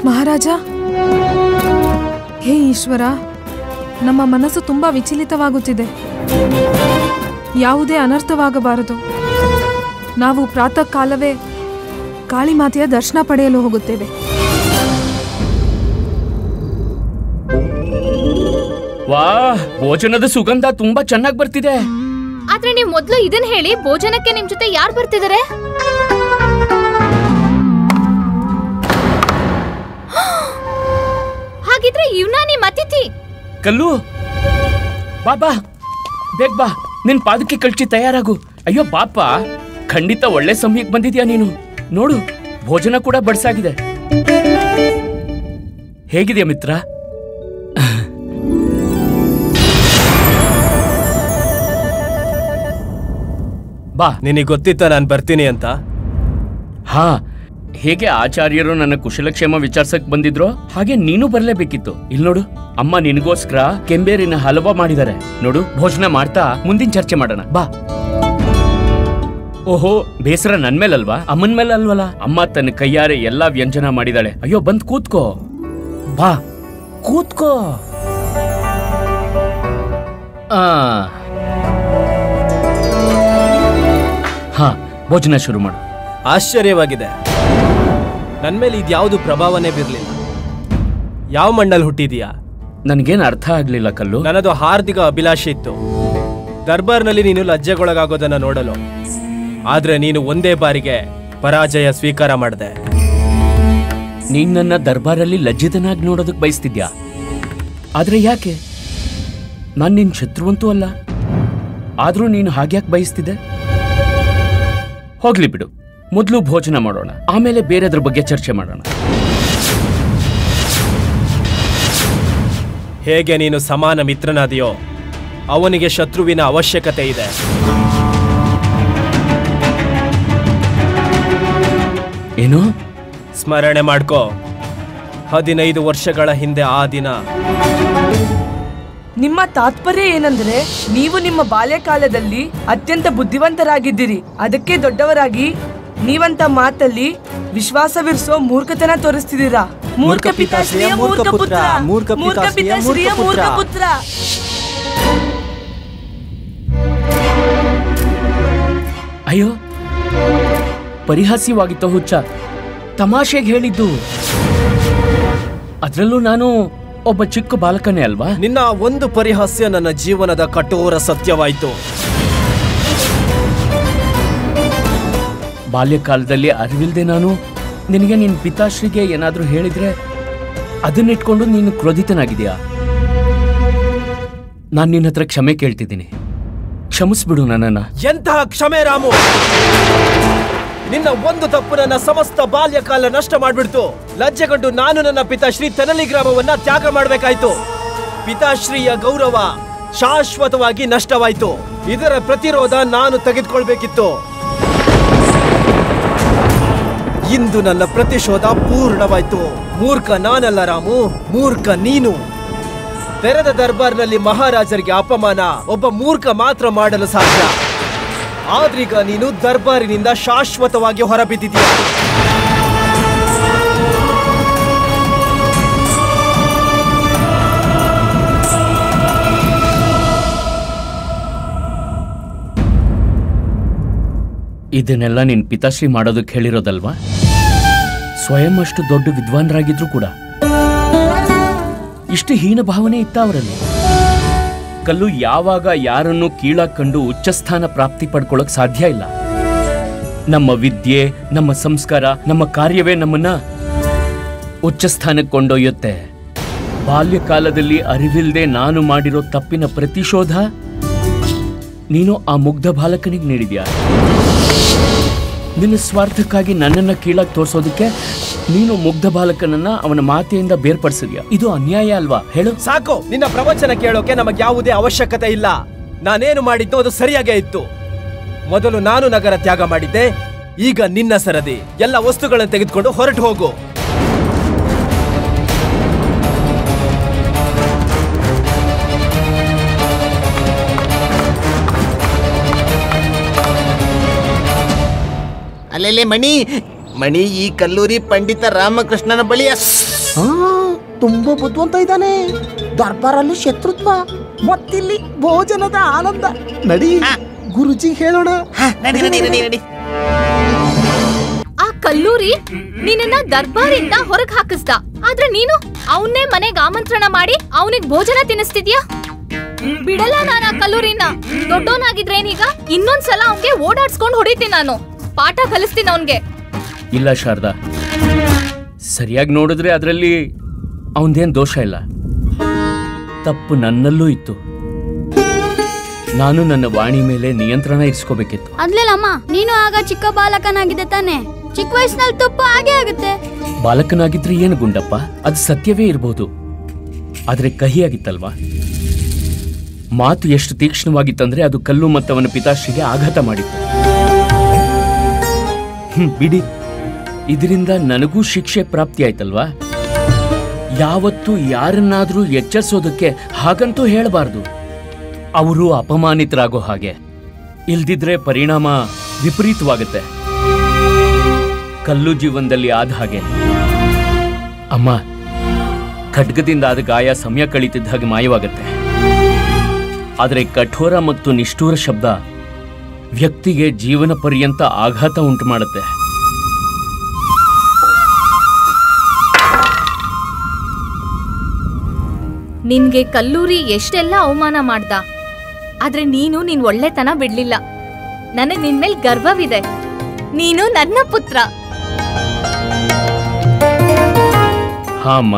ಮಹಾರಾಜ, ಹೇ ಈಶ್ವರ, ನಮ್ಮ ಮನಸ್ಸು ತುಂಬಾ ವಿಚಲಿತವಾಗುತ್ತಿದೆ. ಯಾವುದೇ ಅನರ್ಥವಾಗಬಾರದು. ನಾವು ಪ್ರಾತಃ ಕಾಲವೇ ಕಾಳಿಮಾತೆಯ ದರ್ಶನ ಪಡೆಯಲು ಹೋಗುತ್ತೇವೆ. ವಾಹ್, ಭೋಜನದ ಸುಗಂಧ ತುಂಬಾ ಚೆನ್ನಾಗಿ ಬರ್ತಿದೆ. ಆದ್ರೆ ನೀವು ಮೊದಲು ಇದನ್ನ ಹೇಳಿ, ಭೋಜನಕ್ಕೆ ನಿಮ್ ಜೊತೆ ಯಾರು ಬರ್ತಿದ್ದಾರೆ? ಹಾಗಿದ್ರೆ ಇವ್ನ ನಿಮ್ ಅತಿಥಿ. ಕಲ್ಲು, ಬಾಬಾ ಬೇಗ ಬಾ, ನಿನ್ ಪಾದಕ್ಕೆ ಕಳ್ಚಿ ತಯಾರಾಗು. ಅಯ್ಯೋ ಬಾಪ, ಖಂಡಿತ ಒಳ್ಳೆ ಸಮಯಕ್ಕೆ ಬಂದಿದ್ಯಾ ನೀನು. ನೋಡು, ಭೋಜನ ಕೂಡ ಬಡ್ಸಾಗಿದೆ. ಹೇಗಿದೆಯಾ ಮಿತ್ರ? ಬಾ. ನಿನಗೆ ಗೊತ್ತಿತ್ತ ನಾನು ಬರ್ತೀನಿ ಅಂತ? ಹಾ, ಹೇಗೆ ಆಚಾರ್ಯರು ನನ್ನ ಕುಶಲಕ್ಷೇಮ ವಿಚಾರಿಸಕ್ ಬಂದಿದ್ರೋ ಹಾಗೆ ನೀನು ಬರ್ಲೇಬೇಕಿತ್ತು. ಇಲ್ಲಿ ನೋಡು, ಅಮ್ಮ ನಿನಗೋಸ್ಕರ ಕೆಂಬೇರಿನ ಹಲವಾ ಮಾಡಿದ್ದಾರೆ. ನೋಡು, ಭೋಜನ ಮಾಡ್ತಾ ಮುಂದಿನ ಚರ್ಚೆ ಮಾಡೋಣ ಬಾ. ಓಹೋ, ಬೇಸರ ನನ್ ಮೇಲಲ್ವಾ, ಅಮ್ಮನ ಮೇಲೆ ಅಲ್ವಲ್ಲ? ಅಮ್ಮ ತನ್ನ ಕೈಯಾರೆ ಎಲ್ಲಾ ವ್ಯಂಜನ ಮಾಡಿದಾಳೆ. ಅಯ್ಯೋ, ಬಂದ್ ಕೂತ್ಕೋ, ಬಾ ಕೂತ್ಕೋ. ಹಾ, ಭೋಜನ ಶುರು ಮಾಡು. ಆಶ್ಚರ್ಯವಾಗಿದೆ, ನನ್ ಮೇಲೆ ಇದ್ಯಾವುದು ಪ್ರಭಾವನೇ ಬೀರ್ಲಿಲ್ಲ. ಯಾವ ಮಂಡಲ್ ಹುಟ್ಟಿದೀಯಾ? ನನ್ಗೇನ್ ಅರ್ಥ ಆಗ್ಲಿಲ್ಲ ಕಲ್ಲು. ನನ್ನದು ಹಾರ್ದಿಕ ಅಭಿಲಾಷೆ ಇತ್ತು ದರ್ಬಾರ್ನಲ್ಲಿ ನೀನು ಲಜ್ಜೆಗೊಳಗಾಗೋದನ್ನ ನೋಡಲು. ಆದ್ರೆ ನೀನು ಒಂದೇ ಬಾರಿಗೆ ಪರಾಜಯ ಸ್ವೀಕಾರ ಮಾಡಿದೆ. ನೀನ್ ನನ್ನ ದರ್ಬಾರಲ್ಲಿ ಲಜ್ಜಿತನಾಗಿ ನೋಡೋದಕ್ ಬಯಸ್ತಿದ್ಯಾ? ಆದ್ರೆ ಯಾಕೆ? ನಾನ್ ನಿನ್ ಶತ್ರುವಂತೂ ಅಲ್ಲ. ಆದ್ರೂ ನೀನು ಹಾಗ್ಯಾಕೆ ಬಯಸ್ತಿದ್ದೆ? ಹೋಗ್ಲಿ ಬಿಡು, ಮೊದಲು ಭೋಜನ ಮಾಡೋಣ, ಆಮೇಲೆ ಬೇರೆದ್ರ ಬಗ್ಗೆ ಚರ್ಚೆ ಮಾಡೋಣ. ಹೇಗೆ ನೀನು ಸಮಾನ ಮಿತ್ರನಾದಿಯೋ ಅವನಿಗೆ ಶತ್ರುವಿನ ಅವಶ್ಯಕತೆ ಇದೆ. ಏನು? ಸ್ಮರಣೆ ಮಾಡ್ಕೋ, 15 ವರ್ಷಗಳ ಹಿಂದೆ ಆ ದಿನ. ನಿಮ್ಮ ತಾತ್ಪರ್ಯ ಏನಂದ್ರೆ, ನೀವು ನಿಮ್ಮ ಬಾಲ್ಯಕಾಲದಲ್ಲಿ ಅತ್ಯಂತ ಬುದ್ಧಿವಂತರಾಗಿದ್ದೀರಿ, ಅದಕ್ಕೆ ದೊಡ್ಡವರಾಗಿ ನೀವಂತ ಮಾತಲ್ಲಿ ವಿಶ್ವಾಸವಿರಿಸೋ ಮೂರ್ಖತನ ತೋರಿಸ್ತಿದ್ದೀರಾ. ಮೂರ್ಖ ಪಿತಾಶ್ರೀಯ ಮೂರ್ಖ ಪುತ್ರ, ಮೂರ್ಖ ಪಿತಾಶ್ರೀಯ ಮೂರ್ಖ ಪುತ್ರ. ಅಯ್ಯೋ, ಪರಿಹಾಸ್ಯವಾಗಿತ್ತು ಹುಚ್ಚ, ತಮಾಷೆಗೆ ಹೇಳಿದ್ದು. ಅದ್ರಲ್ಲೂ ನಾನು ಒಬ್ಬ ಚಿಕ್ಕ ಬಾಲಕನೇ ಅಲ್ವಾ? ನಿನ್ನ ಒಂದು ಪರಿಹಾಸ್ಯ ನನ್ನ ಜೀವನದ ಕಠೋರ ಸತ್ಯವಾಯಿತು. ಬಾಲ್ಯಕಾಲದಲ್ಲಿ ಅರಿವಿಲ್ದೆ ನಾನು ನಿನಗೆ ನಿನ್ನ ಪಿತಾಶ್ರೀಗೆ ಏನಾದ್ರೂ ಹೇಳಿದ್ರೆ ಅದನ್ನಿಟ್ಕೊಂಡು ನೀನು ಕ್ರೋಧಿತನಾಗಿದೆಯಾ? ನಾನು ನಿನ್ನ ಹತ್ರ ಕ್ಷಮೆ ಕೇಳ್ತಿದ್ದೀನಿ, ಕ್ಷಮಿಸ್ಬಿಡು ನನ್ನನ್ನ. ಎಂತಹ ಕ್ಷಮೆ ರಾಮು? ನಿನ್ನ ಒಂದು ತಪ್ಪು ನನ್ನ ಸಮಸ್ತ ಬಾಲ್ಯಕಾಲ ನಷ್ಟ ಮಾಡ್ಬಿಡ್ತು. ಲಜ್ಜೆಗೊಂಡು ನಾನು ನನ್ನ ಪಿತಾಶ್ರೀ ತೆನಲಿ ಗ್ರಾಮವನ್ನ ತ್ಯಾಗ ಮಾಡಬೇಕಾಯ್ತು. ಪಿತಾಶ್ರೀಯ ಗೌರವ ಶಾಶ್ವತವಾಗಿ ನಷ್ಟವಾಯ್ತು. ಇದರ ಪ್ರತಿರೋಧ ನಾನು ತೆಗೆದುಕೊಳ್ಬೇಕಿತ್ತು. ಇಂದು ನನ್ನ ಪ್ರತಿಶೋಧ ಪೂರ್ಣವಾಯ್ತು. ಮೂರ್ಖ ನಾನಲ್ಲ ರಾಮು, ಮೂರ್ಖ ನೀನು. ತೆರೆದ ದರ್ಬಾರ್ನಲ್ಲಿ ಮಹಾರಾಜರಿಗೆ ಅಪಮಾನ ಒಬ್ಬ ಮೂರ್ಖ ಮಾತ್ರ ಮಾಡಲು ಸಾಧ್ಯ. ಆದ್ರೀಗ ನೀನು ದರ್ಬಾರಿನಿಂದ ಶಾಶ್ವತವಾಗಿ ಹೊರಬಿದ್ದಿದ್ದೀಯ. ಇದನ್ನೆಲ್ಲ ನಿನ್ ಪಿತಾಶ್ರೀ ಮಾಡೋದಕ್ಕೆ ಹೇಳಿರೋದಲ್ವಾ? ಸ್ವಯಂ ಅಷ್ಟು ದೊಡ್ಡ ವಿದ್ವಾನ್ರಾಗಿದ್ರು ಕೂಡ ಇಷ್ಟು ಹೀನ ಭಾವನೆ ಇತ್ತ ಅವರಲ್ಲಿ? ಕಲ್ಲು ಯಾವಾಗ ಯಾರನ್ನು ಕೀಳಾಗಿ ಕಂಡು ಉಚ್ಚಸ್ಥಾನ ಪ್ರಾಪ್ತಿ ಪಡ್ಕೊಳ್ಳೋಕ್ ಸಾಧ್ಯ ಇಲ್ಲ. ನಮ್ಮ ವಿದ್ಯೆ, ನಮ್ಮ ಸಂಸ್ಕಾರ, ನಮ್ಮ ಕಾರ್ಯವೇ ನಮ್ಮನ್ನ ಉಚ್ಚಸ್ಥಾನಕ್ಕೆ ಕೊಂಡೊಯ್ಯುತ್ತೆ. ಬಾಲ್ಯಕಾಲದಲ್ಲಿ ಅರಿವಿಲ್ಲದೆ ನಾನು ಮಾಡಿರೋ ತಪ್ಪಿನ ಪ್ರತಿಶೋಧ ನೀನು ಆ ಮುಗ್ಧ ಬಾಲಕನಿಗೆ ನೀಡಿದ್ಯಾ? ನಿನ್ನ ಸ್ವಾರ್ಥಕ್ಕಾಗಿ ನನ್ನನ್ನ ಕೀಳಾಗಿ ತೋರಿಸೋದಕ್ಕೆ ನೀನು ಮುಗ್ಧ ಬಾಲಕನನ್ನ ಅವನ ಮಾತೆಯಿಂದ ಬೇರ್ಪಡಿಸಿದ್ಯಾ? ಇದು ಅನ್ಯಾಯ ಅಲ್ವಾ? ಹೇಳು. ಸಾಕು, ನಿನ್ನ ಪ್ರವಚನ ಕೇಳೋಕೆ ನಮಗೆ ಯಾವುದೇ ಅವಶ್ಯಕತೆ ಇಲ್ಲ. ನಾನೇನು ಮಾಡಿದ್ದು ಅದು ಸರಿಯಾಗೇ ಇತ್ತು. ಮೊದಲು ನಾನು ನಗರ ತ್ಯಾಗ ಮಾಡಿದ್ದೆ, ಈಗ ನಿನ್ನ ಸರದಿ. ಎಲ್ಲ ವಸ್ತುಗಳನ್ನು ತೆಗೆದುಕೊಂಡು ಹೊರಟು ಹೋಗು. ಅಲ್ಲೆಲ್ಲೇ ಮಣಿ ಮಣಿ, ಈ ಕಲ್ಲೂರಿ ಪಂಡಿತ ರಾಮಕೃಷ್ಣನ ಬಳಿಯ ತುಂಬಾ ಬುದ್ಧಿವಂತ ಇದ್ದಾನೆ. ದರ್ಬಾರಲ್ಲಿ ಶತ್ರುತ್ವ, ಮತ್ತಿಲ್ಲಿ ಭೋಜನದ ಆನಂದ. ನಡಿ ಗುರುಜಿ ಹೇಳೋಣ. ಆ ಕಲ್ಲೂರಿ ನಿನ್ನ ದರ್ಬಾರಿಂದ ಹೊರಗ್ ಹಾಕಿಸ್ದ, ಆದ್ರೆ ನೀನು ಅವನ್ನೇ ಮನೆಗೆ ಆಮಂತ್ರಣ ಮಾಡಿ ಅವನಿಗೆ ಭೋಜನ ತಿನ್ನಿಸ್ತಿದ್ಯಾ? ಬಿಡಲ್ಲ ನಾನು ಆ ಕಲ್ಲೂರಿನ. ದೊಡ್ಡವನಾಗಿದ್ರೇನೀಗ ಇನ್ನೊಂದ್ಸಲ ಅವನ್ಗೆ ಓಡಾಡ್ಸ್ಕೊಂಡು ಹೊಡಿತೀನಿ, ನಾನು ಪಾಠ ಕಲಿಸ್ತೀನಿ ಅವನ್ಗೆ. ಇಲ್ಲ ಶಾರದಾ, ಸರಿಯಾಗಿ ನೋಡಿದ್ರೆ ಅದರಲ್ಲಿ ಅವನದೇನ್ ದೋಷ ಇಲ್ಲ. ತಪ್ಪು ನನ್ನಲ್ಲೂ ಇತ್ತು. ನಾನು ನನ್ನ ವಾಣಿ ಮೇಲೆ ನಿಯಂತ್ರಣ ಇರಿಸ್ಕೋಬೇಕಿತ್ತು. ಅದ್ಲೇಲಮ್ಮ, ನೀನು ಆಗ ಚಿಕ್ಕ ಬಾಲಕನಾಗಿದ್ದೆ ತಾನೆ? ಚಿಕ್ಕ ವಯಸ್ಸಿನಲ್ಲಿ ತಪ್ಪು ಹಾಗೆ ಆಗುತ್ತೆ. ಬಾಲಕನಾಗಿದ್ರೆ ಏನು ಗುಂಡಪ್ಪ, ಅದು ಸತ್ಯವೇ ಇರಬಹುದು. ಆದ್ರೆ ಕಹಿಯಾಗಿತ್ತಲ್ವಾ? ಮಾತು ಎಷ್ಟು ತೀಕ್ಷ್ಣವಾಗಿತ್ತಂದ್ರೆ ಅದು ಕಲ್ಲು ಮತ್ತವನ ಪಿತಾಶ್ರೀಗೆ ಆಘಾತ ಮಾಡಿತ್ತು. ಬಿಡಿ, ಇದರಿಂದ ನನಗೂ ಶಿಕ್ಷೆ ಪ್ರಾಪ್ತಿ ಆಯ್ತಲ್ವಾ? ಯಾವತ್ತೂ ಯಾರನ್ನಾದ್ರೂ ಎಚ್ಚರಿಸೋದಕ್ಕೆ ಹಾಗಂತೂ ಹೇಳಬಾರ್ದು. ಅವರು ಅಪಮಾನಿತರಾಗೋ ಹಾಗೆ. ಇಲ್ದಿದ್ರೆ ಪರಿಣಾಮ ವಿಪರೀತವಾಗುತ್ತೆ. ಕಲ್ಲು ಜೀವನದಲ್ಲಿ ಆದ ಹಾಗೆ. ಅಮ್ಮ, ಖಡ್ಗದಿಂದ ಆದ ಗಾಯ ಸಮಯ ಕಳೀತಿದ್ದ ಹಾಗೆ ಮಾಯವಾಗುತ್ತೆ. ಆದರೆ ಕಠೋರ ಮತ್ತು ನಿಷ್ಠೂರ ಶಬ್ದ ವ್ಯಕ್ತಿಗೆ ಜೀವನ ಪರ್ಯಂತ ಆಘಾತ ಉಂಟು ಮಾಡುತ್ತೆ. ನಿನ್ಗೆ ಕಲ್ಲೂರಿ ಎಷ್ಟೆಲ್ಲ ಅವಮಾನ ಮಾಡ್ದ, ಆದ್ರೆ ನೀನು ನಿನ್ ಒಳ್ಳೆತನ ಬಿಡ್ಲಿಲ್ಲ. ನನಗ್ ನಿನ್ ಮೇಲ್ ಗರ್ವವಿದೆ. ನೀನು ನನ್ನ ಪುತ್ರ. ಹಾ ಅಮ್ಮ,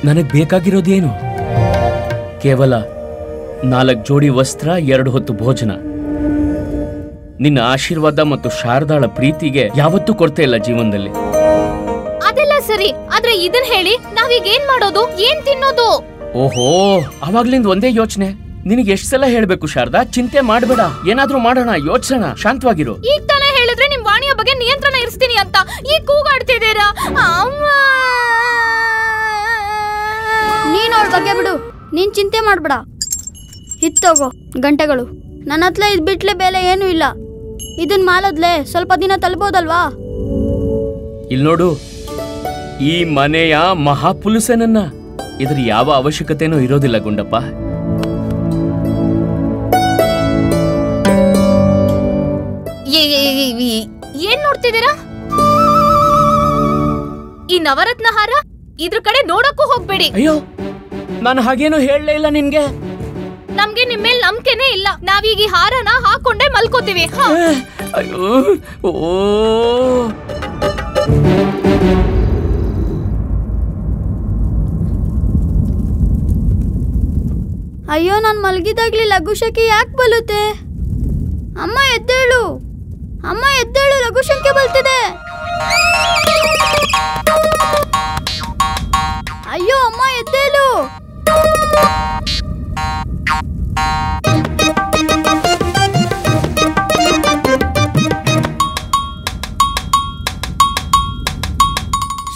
ನನಗ್ ಬೇಕಾಗಿರೋದೇನು? ಕೇವಲ 4 ಜೋಡಿ ವಸ್ತ್ರ, 2 ಹೊತ್ತು ಭೋಜನ. ನಿನ್ನ ಆಶೀರ್ವಾದ ಮತ್ತು ಶಾರದಾಳ ಪ್ರೀತಿಗೆ ಯಾವತ್ತೂ ಕೊರತೆ ಇಲ್ಲ ಜೀವನದಲ್ಲಿ. ಅದೆಲ್ಲ ಸರಿ, ಆದ್ರೆ ಇದನ್ ಹೇಳಿ ನಾವೀಗ ಏನ್ ಮಾಡೋದು? ಏನ್ ತಿನ್ನೋದು? ಓಹೋ, ಅವಾಗ್ಲಿಂದ ಒಂದೇ ಯೋಚನೆ. ನಿನಗೆ ಎಷ್ಟ್ ಸಲ ಹೇಳ್ಬೇಕು ಶಾರದಾ, ಚಿಂತೆ ಮಾಡ್ಬೇಡ, ಏನಾದ್ರೂ ಮಾಡೋಣ, ಯೋಚನ, ಶಾಂತವಾಗಿರು. ಈಗ ತಾನೇ ಹೇಳಿದ್ರೆ ನಿಮ್ ವಾಣಿಯ ಬಗ್ಗೆ ನಿಯಂತ್ರಣ ಇರಿಸ್ತೀನಿ ಅಂತ ಈಗ ಕೂಗಾಡ್ತಿದ್ದೀರಾ? ನೀನ್ ಅವಳ ಬಗ್ಗೆ ಬಿಡು, ನೀನ್ ಚಿಂತೆ ಮಾಡ್ಬೇಡ. ಹಿತ್ತೋಗೋ ಗಂಟೆಗಳು. ನನ್ನ ಹತ್ರ ಇದ್ ಬಿಟ್ಲೆ ಬೇಲೆ ಏನೂ ಇಲ್ಲ. ಇದನ್ ಮಾಲದ್ಲೆ ಸ್ವಲ್ಪ ದಿನ ತಲುಬೋದಲ್ವಾ? ಇಲ್ ನೋಡು, ಈ ಮನೆಯ ಮಹಾಪುಲುಸನನ್ನ. ಇದ್ರ ಯಾವ ಅವಶ್ಯಕತೆನೂ ಇರೋದಿಲ್ಲ ಗುಂಡಪ್ಪ. ಏನ್ ನೋಡ್ತಿದ್ದೀರಾ? ಈ ನವರತ್ನ ಹಾರ ಇದ್ರ ಕಡೆ ನೋಡಕ್ಕೂ ಹೋಗ್ಬೇಡಿ. ಅಯ್ಯೋ, ನಾನು ಹಾಗೇನು ಹೇಳಲೇ ಇಲ್ಲ ನಿನ್ಗೆ. ನಮ್ಗೆ ನಿಮ್ ಮೇಲೆ ನಂಬಿಕೆನೇ ಇಲ್ಲ. ನಾವೀಗ ಈ ಹಾರನ ಹಾಕೊಂಡೇ ಮಲ್ಕೋತೀವಿ. ಅಯ್ಯೋ, ಓ ಅಯ್ಯೋ, ನಾನು ಮಲಗಿದಾಗ್ಲಿ ಲಘುಶಂಕೆ ಯಾಕೆ ಬಲುತ್ತೆ? ಅಮ್ಮ ಎದ್ದೇಳು, ಅಮ್ಮ ಎದ್ದೇಳು, ಲಘುಶಂಕೆ ಬಲ್ತಿದೆ. ಅಯ್ಯೋ ಅಮ್ಮ ಎದ್ದೇಳು.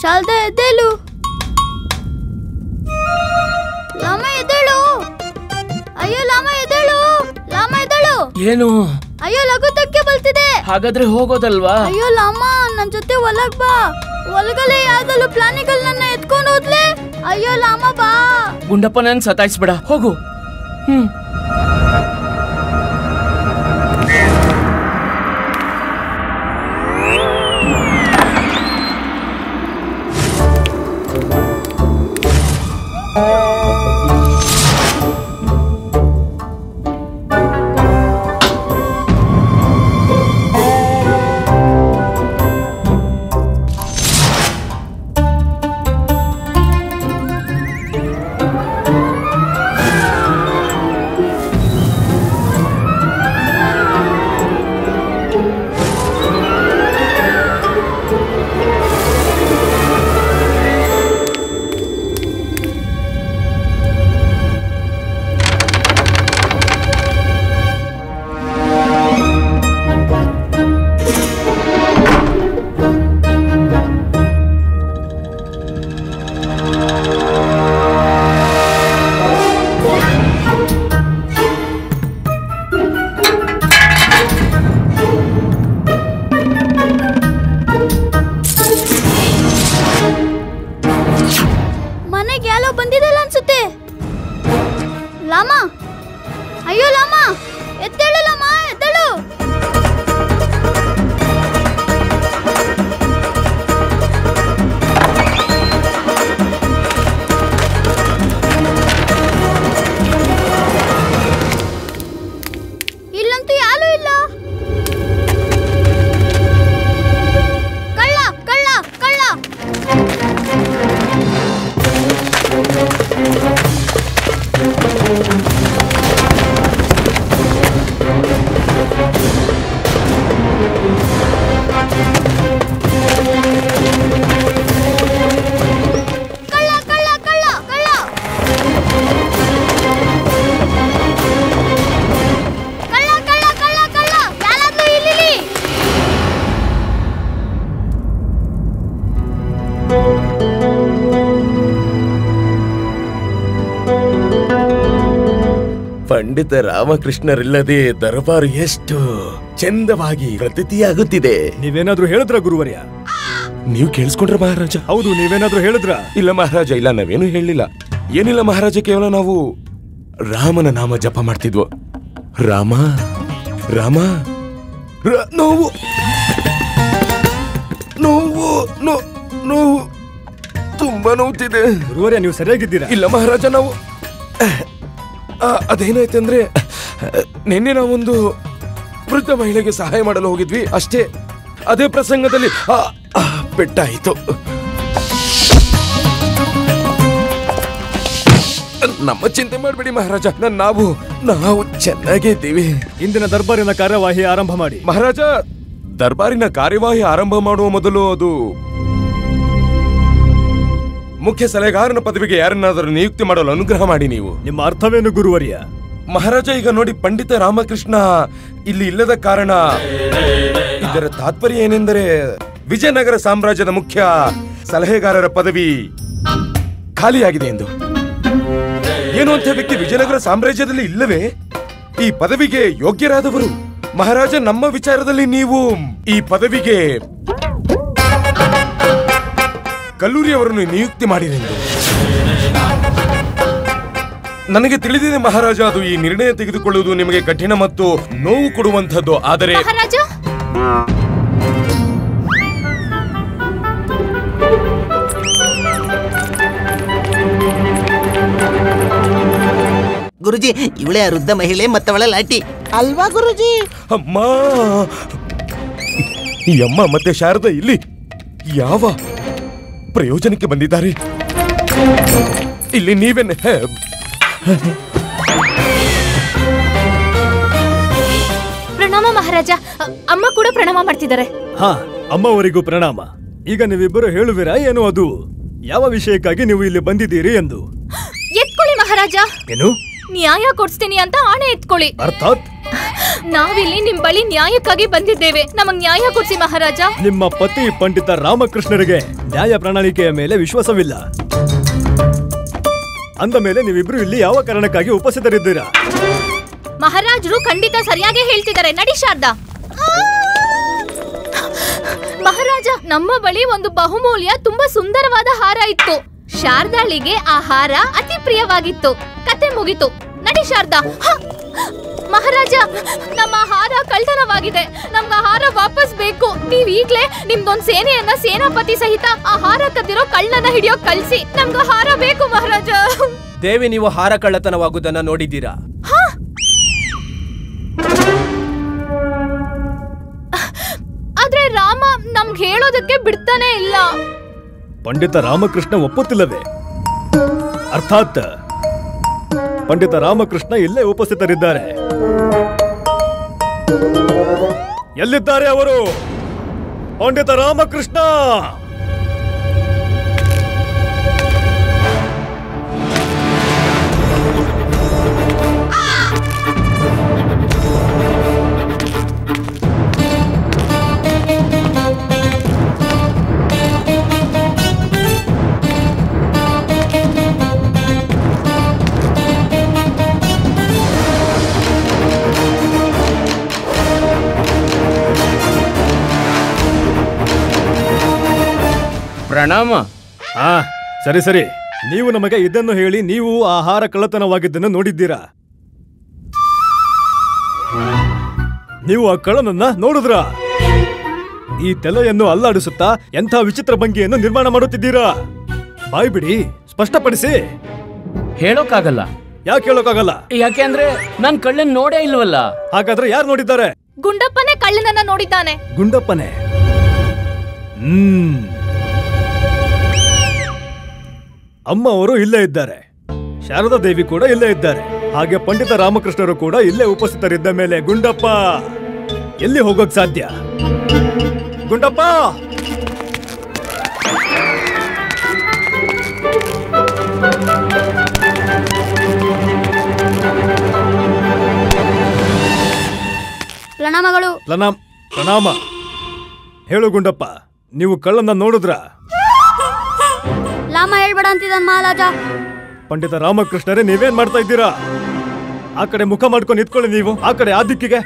ಶಾರದಾ ಎದ್ದೇಳು. ಲಾಮ ಎದ್ದೇಳು. ಅಯ್ಯೋ ಲಾಮ ಎದ್ದೇಳು, ಲಾಮ ಎದ್ದೇಳು. ಏನು? ಅಯ್ಯೋ ಲಘು ತಕ್ಕೆ ಬಲ್ತಿದೆ. ಹಾಗಾದ್ರೆ ಹೋಗೋದಲ್ವಾ? ಅಯ್ಯೋ ಲಾಮ, ನನ್ ಜೊತೆ ಹೊಲಕ್ ಬಾ. ಹೊಲಗಲೆ ಯಾವ್ದಲ್ಲೂ ಪ್ರಾಣಿಗಳು ನನ್ನ ಎತ್ಕೊಂಡು ಹೋದ್ಲೆ. ಅಯ್ಯೋ ಲಾಮ ಬಾ. ಗುಂಡಪ್ಪ ನನ್ ಸತಾಯಿಸ್ಬೇಡ, ಹೋಗು. ಪಂಡಿತ ರಾಮಕೃಷ್ಣರಿಲ್ಲದೆ ದರ್ಬಾರು ಎಷ್ಟು ಚಂದವಾಗಿ ಪ್ರತೀತಿಯಾಗುತ್ತಿದೆ. ನೀವೇನಾದ್ರೂ ಹೇಳಿದ್ರ ಗುರುವರ್ಯ? ನೀವು ಕೇಳಿಸ್ಕೊಂಡ್ರ ಮಹಾರಾಜ? ಹೌದು, ನೀವೇನಾದ್ರೂ ಹೇಳಿದ್ರ? ಇಲ್ಲ ಮಹಾರಾಜ, ಇಲ್ಲ, ನಾವೇನು ಹೇಳಿಲ್ಲ. ಏನಿಲ್ಲ ಮಹಾರಾಜ, ಕೇವಲ ನಾವು ರಾಮನ ನಾಮ ಜಪ ಮಾಡ್ತಿದ್ವು. ರಾಮ ರಾಮ, ನೋವು ನೋವು ನೋವು, ತುಂಬಾ ನೋವುತ್ತಿದೆ. ಗುರುವರ್ಯ, ನೀವು ಸರಿಯಾಗಿದ್ದೀರಾ? ಇಲ್ಲ ಮಹಾರಾಜ, ನಾವು ಅದೇನಾಯ್ತಂದ್ರೆ ನಿನ್ನೆ ನಾವೊಂದು ವೃದ್ಧ ಮಹಿಳೆಗೆ ಸಹಾಯ ಮಾಡಲು ಹೋಗಿದ್ವಿ ಅಷ್ಟೇ. ಅದೇ ಪ್ರಸಂಗದಲ್ಲಿ ಪೆಟ್ಟಾಯಿತು. ನಮ್ಮ ಚಿಂತೆ ಮಾಡಬೇಡಿ ಮಹಾರಾಜ, ನಾವು ಚೆನ್ನಾಗೇ ಇದ್ದೀವಿ. ಇಂದಿನ ದರ್ಬಾರಿನ ಕಾರ್ಯವಾಹಿ ಆರಂಭ ಮಾಡಿ. ಮಹಾರಾಜ, ದರ್ಬಾರಿನ ಕಾರ್ಯವಾಹಿ ಆರಂಭ ಮಾಡುವ ಮೊದಲು ಅದು ಮುಖ್ಯ ಸಲಹೆಗಾರನ ಪದವಿಗೆ ಯಾರನ್ನಾದರೂ ನಿಯುಕ್ತಿ ಮಾಡಲು ಅನುಗ್ರಹ ಮಾಡಿ. ನೀವು ನಿಮ್ಮ ಅರ್ಥವೇನು ಗುರುವರ್ಯ? ಮಹಾರಾಜ, ಈಗ ನೋಡಿ, ಪಂಡಿತ ರಾಮಕೃಷ್ಣ ಇಲ್ಲಿ ಇಲ್ಲದ ಕಾರಣ ಇದರ ತಾತ್ಪರ್ಯ ಏನೆಂದರೆ ವಿಜಯನಗರ ಸಾಮ್ರಾಜ್ಯದ ಮುಖ್ಯ ಸಲಹೆಗಾರರ ಪದವಿ ಖಾಲಿಯಾಗಿದೆ ಎಂದು. ಏನು ಅಂತ ವ್ಯಕ್ತಿ ವಿಜಯನಗರ ಸಾಮ್ರಾಜ್ಯದಲ್ಲಿ ಇಲ್ಲವೇ? ಈ ಪದವಿಗೆ ಯೋಗ್ಯರಾದವರು. ಮಹಾರಾಜ, ನಮ್ಮ ವಿಚಾರದಲ್ಲಿ ನೀವು ಈ ಪದವಿಗೆ ಕಲ್ಲೂರಿಯವರನ್ನು ನಿಯುಕ್ತಿ ಮಾಡಿರೆಂದು ನನಗೆ ತಿಳಿದಿದೆ ಮಹಾರಾಜ. ಅದು ಈ ನಿರ್ಣಯ ತೆಗೆದುಕೊಳ್ಳುವುದು ನಿಮಗೆ ಕಠಿಣ ಮತ್ತು ನೋವು ಕೊಡುವಂಥದ್ದು. ಆದರೆ ಗುರುಜಿ ಇವಳೇ ಆ ವೃದ್ಧ ಮಹಿಳೆ ಮತ್ತವಳ ಲಾಟಿ ಅಲ್ವಾ ಗುರುಜಿ? ಅಮ್ಮ, ಈ ಅಮ್ಮ ಮತ್ತೆ ಶಾರದಾ ಇಲ್ಲಿ ಯಾವ ಪ್ರಯೋಜನಕ್ಕೆ ಬಂದಿದ್ದಾರೆ? ಇಲ್ಲಿ ನೀವೇನೆ ಪ್ರಣಾಮ ಮಹಾರಾಜ. ಅಮ್ಮ ಕೂಡ ಪ್ರಣಾಮ ಮಾಡ್ತಿದ್ದಾರೆ. ಹಾ, ಅಮ್ಮವರಿಗೂ ಪ್ರಣಾಮ. ಈಗ ನೀವಿಬ್ಬರು ಹೇಳುವಿರಾ ಏನು ಅದು ಯಾವ ವಿಷಯಕ್ಕಾಗಿ ನೀವು ಇಲ್ಲಿ ಬಂದಿದ್ದೀರಿ ಎಂದು? ಎತ್ಕೊಳ್ಳಿ ಮಹಾರಾಜ. ಏನು? ನ್ಯಾಯ ಕೊಡ್ಸ್ತೀನಿ ಅಂತ ಆಣೆ ಎತ್ಕೊಳ್ಳಿ. ಅರ್ಥಾತ್ ನಾವಿಲ್ಲಿ ನಿಮ್ ಬಳಿ ನ್ಯಾಯಕ್ಕಾಗಿ ಬಂದಿದ್ದೇವೆ. ನಮಗ್ ನ್ಯಾಯ ಕೊಡ್ಸಿ ಮಹಾರಾಜ. ನಿಮ್ಮ ಪತಿ ಪಂಡಿತ ರಾಮಕೃಷ್ಣರಿಗೆ ನ್ಯಾಯ ಪ್ರಣಾಳಿಕೆಯ ಮೇಲೆ ವಿಶ್ವಾಸವಿಲ್ಲ. ಅಂದ ಮೇಲೆ ನೀವಿಬ್ರು ಇಲ್ಲಿ ಯಾವ ಕಾರಣಕ್ಕಾಗಿ ಉಪಸ್ಥಿತರಿದ್ದೀರಾ? ಮಹಾರಾಜರು ಖಂಡಿತ ಸರಿಯಾಗಿ ಹೇಳ್ತಿದ್ದಾರೆ. ನಡಿ ಶಾರದಾ. ಮಹಾರಾಜ, ನಮ್ಮ ಬಳಿ ಒಂದು ಬಹುಮೂಲ್ಯ ತುಂಬಾ ಸುಂದರವಾದ ಹಾರ ಇತ್ತು. ಶಾರದಾಳಿಗೆ ಆ ಹಾರ ಅತಿ ಪ್ರಿಯವಾಗಿತ್ತು. ಕತೆ ಮುಗಿತು. ನಡಿ ಶಾರದಾ. ಮಹಾರಾಜ, ನಮ್ಮ ಹಾರ ಕಳ್ಳತನವಾಗಿದೆ. ನಮ್ಗೆ ಹಾರ ವಾಪಸ್ ಬೇಕು. ನೀವ್ ಈಗ್ಲೇ ನಿಮ್ದೊಂದ್ ಸೇನೆಯನ್ನ ಸೇನಾಪತಿ ಸಹಿತ ಆ ಹಾರ ಕದ್ದಿರೋ ಕಳ್ಳನ ಹಿಡಿಯೋ ಕಳ್ಸಿ. ನಮ್ಗೆ ಹಾರ ಬೇಕು ಮಹಾರಾಜ. ದೇವಿ, ನೀವು ಹಾರ ಕಳ್ಳತನವಾಗುವುದನ್ನ ನೋಡಿದ್ದೀರಾ? ಆದ್ರೆ ರಾಮ ನಮ್ಗೆ ಹೇಳೋದಕ್ಕೆ ಬಿಡ್ತಾನೆ ಇಲ್ಲ. ಪಂಡಿತ ರಾಮಕೃಷ್ಣ ಒಪ್ಪುತ್ತಿಲ್ಲವೇ? ಅರ್ಥಾತ್ ಪಂಡಿತ ರಾಮಕೃಷ್ಣ ಇಲ್ಲೇ ಉಪಸ್ಥಿತರಿದ್ದಾರೆ. ಎಲ್ಲಿದ್ದಾರೆ ಅವರು? ಪಂಡಿತ ರಾಮಕೃಷ್ಣ! ಪ್ರಣಾಮ. ಸರಿ ಸರಿ, ನೀವು ನಮಗೆ ಇದನ್ನು ಹೇಳಿ, ನೀವು ಆಹಾರ ಕಳ್ಳತನವಾಗಿದ್ದನ್ನು ನೋಡಿದ್ದೀರಾ? ನೀವು ಆ ಕಳ್ಳನನ್ನ ನೋಡಿದ್ರಾ? ಈ ತಲೆಯನ್ನು ಅಲ್ಲಾಡಿಸುತ್ತಾ ಎಂಥ ವಿಚಿತ್ರ ಭಂಗಿಯನ್ನು ನಿರ್ಮಾಣ ಮಾಡುತ್ತಿದ್ದೀರಾ? ಬಾಯ್ ಬಿಡಿ, ಸ್ಪಷ್ಟಪಡಿಸಿ. ಹೇಳೋಕ್ಕಾಗಲ್ಲ. ಯಾಕೆ ಹೇಳೋಕ್ಕಾಗಲ್ಲ? ಯಾಕೆ ಅಂದ್ರೆ ನಾನ್ ಕಳ್ಳನ್ ನೋಡೇ ಇಲ್ವಲ್ಲ. ಹಾಗಾದ್ರೆ ಯಾರು ನೋಡಿದ್ದಾರೆ? ಗುಂಡಪ್ಪನೇ ಕಳ್ಳನನ್ನ ನೋಡಿದ್ದಾನೆ. ಗುಂಡಪ್ಪನೇ? ಅಮ್ಮ ಅವರು ಇಲ್ಲೇ ಇದ್ದಾರೆ. ಶಾರದಾ ದೇವಿ ಕೂಡ ಇಲ್ಲೇ ಇದ್ದಾರೆ. ಹಾಗೆ ಪಂಡಿತ ರಾಮಕೃಷ್ಣರು ಕೂಡ ಇಲ್ಲೇ ಉಪಸ್ಥಿತರಿದ್ದ ಮೇಲೆ ಗುಂಡಪ್ಪ ಎಲ್ಲಿ ಹೋಗೋಕ್ ಸಾಧ್ಯ? ಗುಂಡಪ್ಪ! ಪ್ರಣಾಮಗಳು. ಪ್ರಣಾಮ. ಹೇಳು ಗುಂಡಪ್ಪ, ನೀವು ಕಳ್ಳನ್ನ ನೋಡಿದ್ರ? ಲಾಮ ಹೇಳ್ಬೇಡ ಅಂತಿದ್ದಾನ ಮಹಾರಾಜ. ಪಂಡಿತ ರಾಮಕೃಷ್ಣರೇ, ನೀವೇನ್ ಮಾಡ್ತಾ ಇದ್ದೀರಾ? ಆ ಕಡೆ ಮುಖ ಮಾಡ್ಕೊಂಡು ನಿಂತ್ಕೊಳ್ಳಿ. ನೀವು ಆ ಕಡೆ ಆ ದಿಕ್ಕಿಗೆ.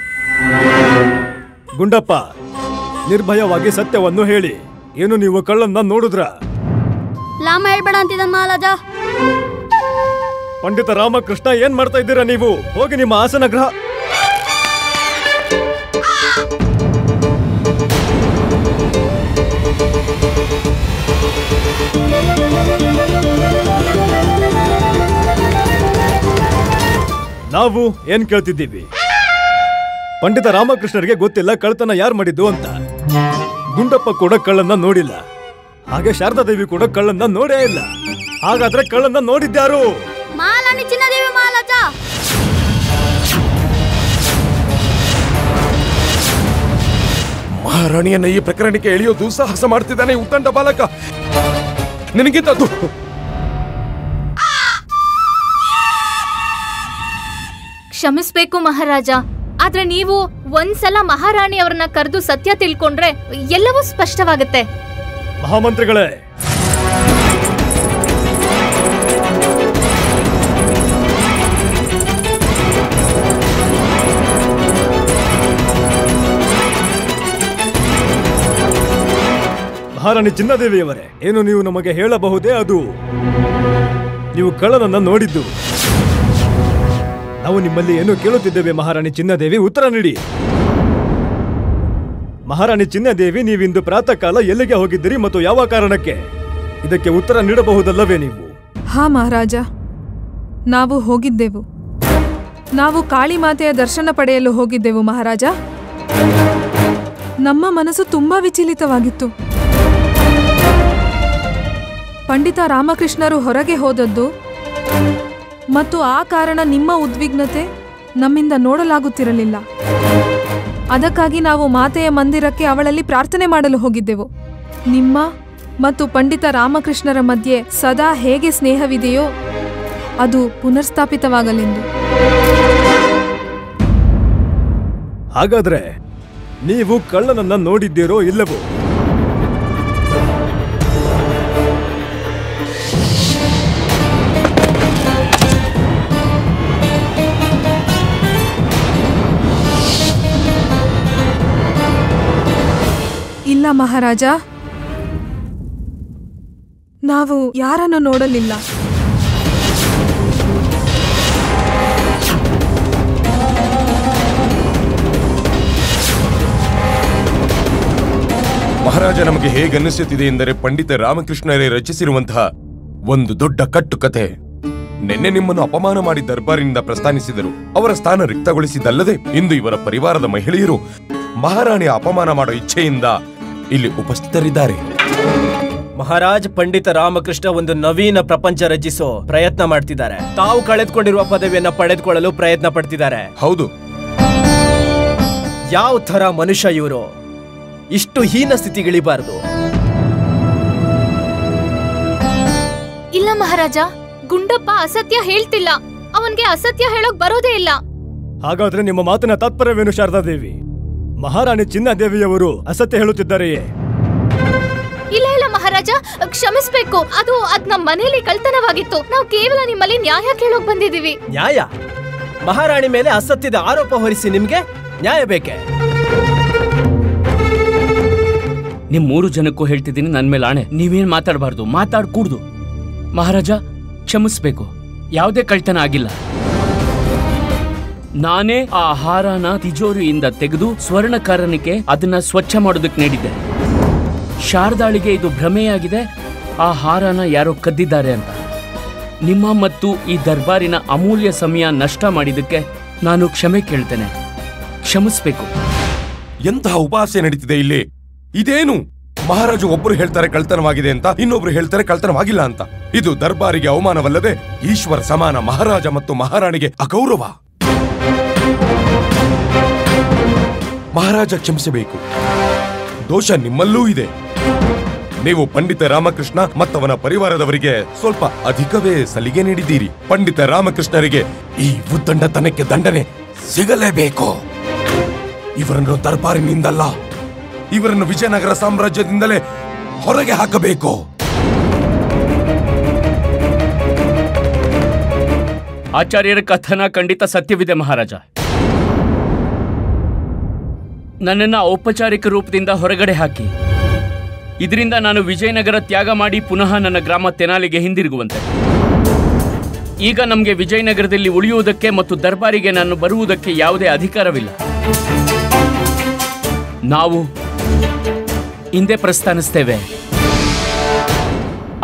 ಗುಂಡಪ್ಪ, ನಿರ್ಭಯವಾಗಿ ಸತ್ಯವನ್ನು ಹೇಳಿ. ಏನು ನೀವು ಕಳ್ಳನ್ನ ನೋಡಿದ್ರ? ಲಾಮ ಹೇಳ್ಬೇಡ ಅಂತಿದ್ದಾನ ಮಹಾರಾಜ. ಪಂಡಿತ ರಾಮಕೃಷ್ಣ, ಏನ್ ಮಾಡ್ತಾ ಇದ್ದೀರಾ ನೀವು? ಹೋಗಿ ನಿಮ್ಮ ಆಸನ ಗೃಹ. ನಾವು ಏನ್ ಕೇಳ್ತಿದ್ದೀವಿ? ಪಂಡಿತ ರಾಮಕೃಷ್ಣರಿಗೆ ಗೊತ್ತಿಲ್ಲ ಕಳ್ಳತನ ಯಾರು ಮಾಡಿದ್ದು ಅಂತ. ಗುಂಡಪ್ಪ ಕೂಡ ಕಳ್ಳನ್ನ ನೋಡಿಲ್ಲ. ಹಾಗೆ ಶಾರದಾ ದೇವಿ ಕೂಡ ಕಳ್ಳನ್ನ ನೋಡೇ ಇಲ್ಲ. ಹಾಗಾದ್ರೆ ಕಳ್ಳನ್ನ ನೋಡಿದ್ಯಾರು? ಮಹಾರಾಣಿ ಚಿನ್ನದೇವಿ ಮಹಾರಾಜ. ಮಹಾರಾಣಿಯನ್ನ ಈ ಪ್ರಕರಣಕ್ಕೆ ಎಳೆಯೋದು ಸಾಹಸ ಮಾಡ್ತಿದ್ದಾನೆ ಉತ್ತಂಡ ಬಾಲಕ. ನಿನಗಿಂತದ್ದು ಕ್ಷಮಿಸ್ಬೇಕು ಮಹಾರಾಜ. ಆದ್ರೆ ನೀವು ಒಂದ್ಸಲ ಮಹಾರಾಣಿ ಅವರನ್ನ ಕರೆದು ಸತ್ಯ ತಿಳ್ಕೊಂಡ್ರೆ ಎಲ್ಲವೂ ಸ್ಪಷ್ಟವಾಗುತ್ತೆ. ಮಹಾಮಂತ್ರಿಗಳೇ, ಮಹಾರಾಣಿ ಚಿನ್ನದೇವಿಯವರೇ, ಏನು ನೀವು ನಮಗೆ ಹೇಳಬಹುದೇ? ಅದು ನೀವು ಕಳ್ಳನನ್ನ ನೋಡಿದ್ದು. ನಾವು ನಿಮ್ಮಲ್ಲಿ ಏನು ಕೇಳುತ್ತಿದ್ದೇವೆ ಮಹಾರಾಣಿ ಚಿನ್ನದೇವಿ, ಉತ್ತರ ನೀಡಿ. ಮಹಾರಾಣಿ ಚಿನ್ನದೇವಿ, ನೀವಿಂದು ಪ್ರಾತಃ ಕಾಲ ಎಲ್ಲಿಗೆ ಹೋಗಿದ್ದೀರಿ ಮತ್ತು ಯಾವ ಕಾರಣಕ್ಕೆ? ಇದಕ್ಕೆ ಉತ್ತರ ನೀಡಬಹುದಲ್ಲವೇ ನೀವು? ಹಾ ಮಹಾರಾಜ, ನಾವು ಹೋಗಿದ್ದೆವು. ನಾವು ಕಾಳಿಮಾತೆಯ ದರ್ಶನ ಪಡೆಯಲು ಹೋಗಿದ್ದೆವು ಮಹಾರಾಜ. ನಮ್ಮ ಮನಸ್ಸು ತುಂಬಾ ವಿಚಲಿತವಾಗಿತ್ತು. ಪಂಡಿತ ರಾಮಕೃಷ್ಣರು ಹೊರಗೆ ಹೋದದ್ದು ಮತ್ತು ಆ ಕಾರಣ ನಿಮ್ಮ ಉದ್ವಿಗ್ನತೆ ನಮ್ಮಿಂದ ನೋಡಲಾಗುತ್ತಿರಲಿಲ್ಲ. ಅದಕ್ಕಾಗಿ ನಾವು ಮಾತೆಯ ಮಂದಿರಕ್ಕೆ ಅವಳಲ್ಲಿ ಪ್ರಾರ್ಥನೆ ಮಾಡಲು ಹೋಗಿದ್ದೆವು. ನಿಮ್ಮ ಮತ್ತು ಪಂಡಿತ ರಾಮಕೃಷ್ಣರ ಮಧ್ಯೆ ಸದಾ ಹೇಗೆ ಸ್ನೇಹವಿದೆಯೋ ಅದು ಪುನರ್ಸ್ಥಾಪಿತವಾಗಲೆಂದು. ಹಾಗಾದ್ರೆ ನೀವು ಕಳ್ಳನನ್ನ ನೋಡಿದ್ದೀರೋ ಇಲ್ಲವೋ? ಇಲ್ಲ ಮಹಾರಾಜ, ನಾವು ಯಾರನ್ನು ನೋಡಲಿಲ್ಲ. ಮಹಾರಾಜ, ನಮಗೆ ಹೇಗನ್ನಿಸುತ್ತಿದೆ ಎಂದರೆ ಪಂಡಿತ ರಾಮಕೃಷ್ಣರೇ ರಚಿಸಿರುವಂತಹ ಒಂದು ದೊಡ್ಡ ಕಟ್ಟುಕತೆ. ನಿನ್ನೆ ನಿಮ್ಮನ್ನು ಅಪಮಾನ ಮಾಡಿ ದರ್ಬಾರಿನಿಂದ ಪ್ರಸ್ಥಾನಿಸಿದರು. ಅವರ ಸ್ಥಾನ ರಿಕ್ತಗೊಳಿಸಿದ್ದಲ್ಲದೆ ಇಂದು ಇವರ ಪರಿವಾರದ ಮಹಿಳೆಯರು ಮಹಾರಾಣಿಯ ಅಪಮಾನ ಮಾಡೋ ಇಚ್ಛೆಯಿಂದ ಇಲ್ಲಿ ಉಪಸ್ಥಿತರಿದ್ದಾರೆ. ಮಹಾರಾಜ್ ಪಂಡಿತ ರಾಮಕೃಷ್ಣ ಒಂದು ನವೀನ ಪ್ರಪಂಚ ರಚಿಸೋ ಪ್ರಯತ್ನ ಮಾಡ್ತಿದ್ದಾರೆ. ತಾವು ಕಳೆದುಕೊಂಡಿರುವ ಪದವಿಯನ್ನ ಪಡೆದುಕೊಳ್ಳಲು ಪ್ರಯತ್ನ ಪಡ್ತಿದ್ದಾರೆ. ಹೌದು. ಯಾವ ತರ ಮನುಷ್ಯ ಇವರು? ಇಷ್ಟು ಹೀನ ಸ್ಥಿತಿಗಿಳಿಬಾರದು. ಇಲ್ಲ ಮಹಾರಾಜ, ಗುಂಡಪ್ಪ ಅಸತ್ಯ ಹೇಳ್ತಿಲ್ಲ. ಅವನ್ಗೆ ಅಸತ್ಯ ಹೇಳೋಕ್ ಬರೋದೇ ಇಲ್ಲ. ಹಾಗಾದ್ರೆ ನಿಮ್ಮ ಮಾತಿನ ತಾತ್ಪರ್ಯವೇನು ಶಾರದಾದೇವಿ? ಮಹಾರಾಣಿ ಚಿನ್ನಾದೇವಿಯವರು ಅಸತ್ಯ ಹೇಳುತ್ತಿದ್ದಾರೆಯೇ? ಇಲ್ಲ ಇಲ್ಲ ಮಹಾರಾಜ, ಕ್ಷಮಿಸ್ಬೇಕು. ಅದು ನಮ್ಮ ಮನೆಯಲ್ಲಿ ಕಳ್ತನವಾಗಿತ್ತು. ನಾವು ಕೇವಲ ನಿಮ್ಮಲ್ಲಿ ನ್ಯಾಯ ಕೇಳೋಕ್ ಬಂದಿದೀವಿ. ನ್ಯಾಯ? ಮಹಾರಾಣಿ ಮೇಲೆ ಅಸತ್ಯದ ಆರೋಪ ಹೊರಿಸಿ ನಿಮ್ಗೆ ನ್ಯಾಯ ಬೇಕೆ? ನಿಮ್ 3 ಜನಕ್ಕೂ ಹೇಳ್ತಿದ್ದೀನಿ, ನನ್ ಮೇಲೆ ಆಣೆ, ನೀವೇನ್ ಮಾತಾಡಬಾರ್ದು, ಮಾತಾಡ್ಕೂಡ್ದು. ಮಹಾರಾಜ ಕ್ಷಮಿಸ್ಬೇಕು, ಯಾವುದೇ ಕಳ್ತನ ಆಗಿಲ್ಲ. ನಾನೇ ಆ ಹಾರನ ತಿಜೋರಿಯಿಂದ ತೆಗೆದು ಸ್ವರ್ಣಕಾರನಿಗೆ ಅದನ್ನ ಸ್ವಚ್ಛ ಮಾಡೋದಕ್ಕೆ ನೀಡಿದ್ದೆ. ಶಾರದಾಳಿಗೆ ಇದು ಭ್ರಮೆಯಾಗಿದೆ, ಆ ಹಾರನ ಯಾರೋ ಕದ್ದಿದ್ದಾರೆ ಅಂತ. ನಿಮ್ಮ ಮತ್ತು ಈ ದರ್ಬಾರಿನ ಅಮೂಲ್ಯ ಸಮಯ ನಷ್ಟ ಮಾಡಿದ್ದಕ್ಕೆ ನಾನು ಕ್ಷಮೆ ಕೇಳ್ತೇನೆ. ಕ್ಷಮಿಸ್ಬೇಕು. ಎಂತಹ ಉಪಹಾಸ್ಯ ನಡೀತಿದೆ ಇಲ್ಲಿ. ಇದೇನು? ಮಹಾರಾಜ ಒಬ್ಬರು ಹೇಳ್ತಾರೆ ಕಳ್ತನವಾಗಿದೆ ಅಂತ, ಇನ್ನೊಬ್ರು ಹೇಳ್ತಾರೆ ಕಳ್ತನವಾಗಿಲ್ಲ ಅಂತ. ಇದು ದರ್ಬಾರಿಗೆ ಅವಮಾನವಲ್ಲದೆ ಈಶ್ವರ ಸಮಾನ ಮಹಾರಾಜ ಮತ್ತು ಮಹಾರಾಣಿಗೆ ಅಗೌರವ. ಮಹಾರಾಜ ಕ್ಷಮಿಸಬೇಕು. ದೋಷ ನಿಮ್ಮಲ್ಲೂ ಇದೆ. ನೀವು ಪಂಡಿತ ರಾಮಕೃಷ್ಣ ಮತ್ತವನ ಪರಿವಾರದವರಿಗೆ ಸ್ವಲ್ಪ ಅಧಿಕವೇ ಸಲಿಗೆ ನೀಡಿದ್ದೀರಿ. ಪಂಡಿತ ರಾಮಕೃಷ್ಣರಿಗೆ ಈ ಉದ್ದಂಡತನಕ್ಕೆ ದಂಡನೆ ಸಿಗಲೇಬೇಕು. ಇವರನ್ನು ದರ್ಬಾರಿನಿಂದಲ್ಲ, ಇವರನ್ನು ವಿಜಯನಗರ ಸಾಮ್ರಾಜ್ಯದಿಂದಲೇ ಹೊರಗೆ ಹಾಕಬೇಕು. ಆಚಾರ್ಯರ ಕಥನ ಖಂಡಿತ ಸತ್ಯವಿದೆ ಮಹಾರಾಜ. ನನ್ನನ್ನು ಔಪಚಾರಿಕ ರೂಪದಿಂದ ಹೊರಗಡೆ ಹಾಕಿ, ಇದರಿಂದ ನಾನು ವಿಜಯನಗರ ತ್ಯಾಗ ಮಾಡಿ ಪುನಃ ನನ್ನ ಗ್ರಾಮ ತೆನಾಲಿಗೆ ಹಿಂದಿರುಗುವಂತೆ. ಈಗ ನಮಗೆ ವಿಜಯನಗರದಲ್ಲಿ ಉಳಿಯುವುದಕ್ಕೆ ಮತ್ತು ದರ್ಬಾರಿಗೆ ನಾನು ಬರುವುದಕ್ಕೆ ಯಾವುದೇ ಅಧಿಕಾರವಿಲ್ಲ. ನಾವು ಹಿಂದೆ ಪ್ರಸ್ಥಾನಿಸ್ತೇವೆ.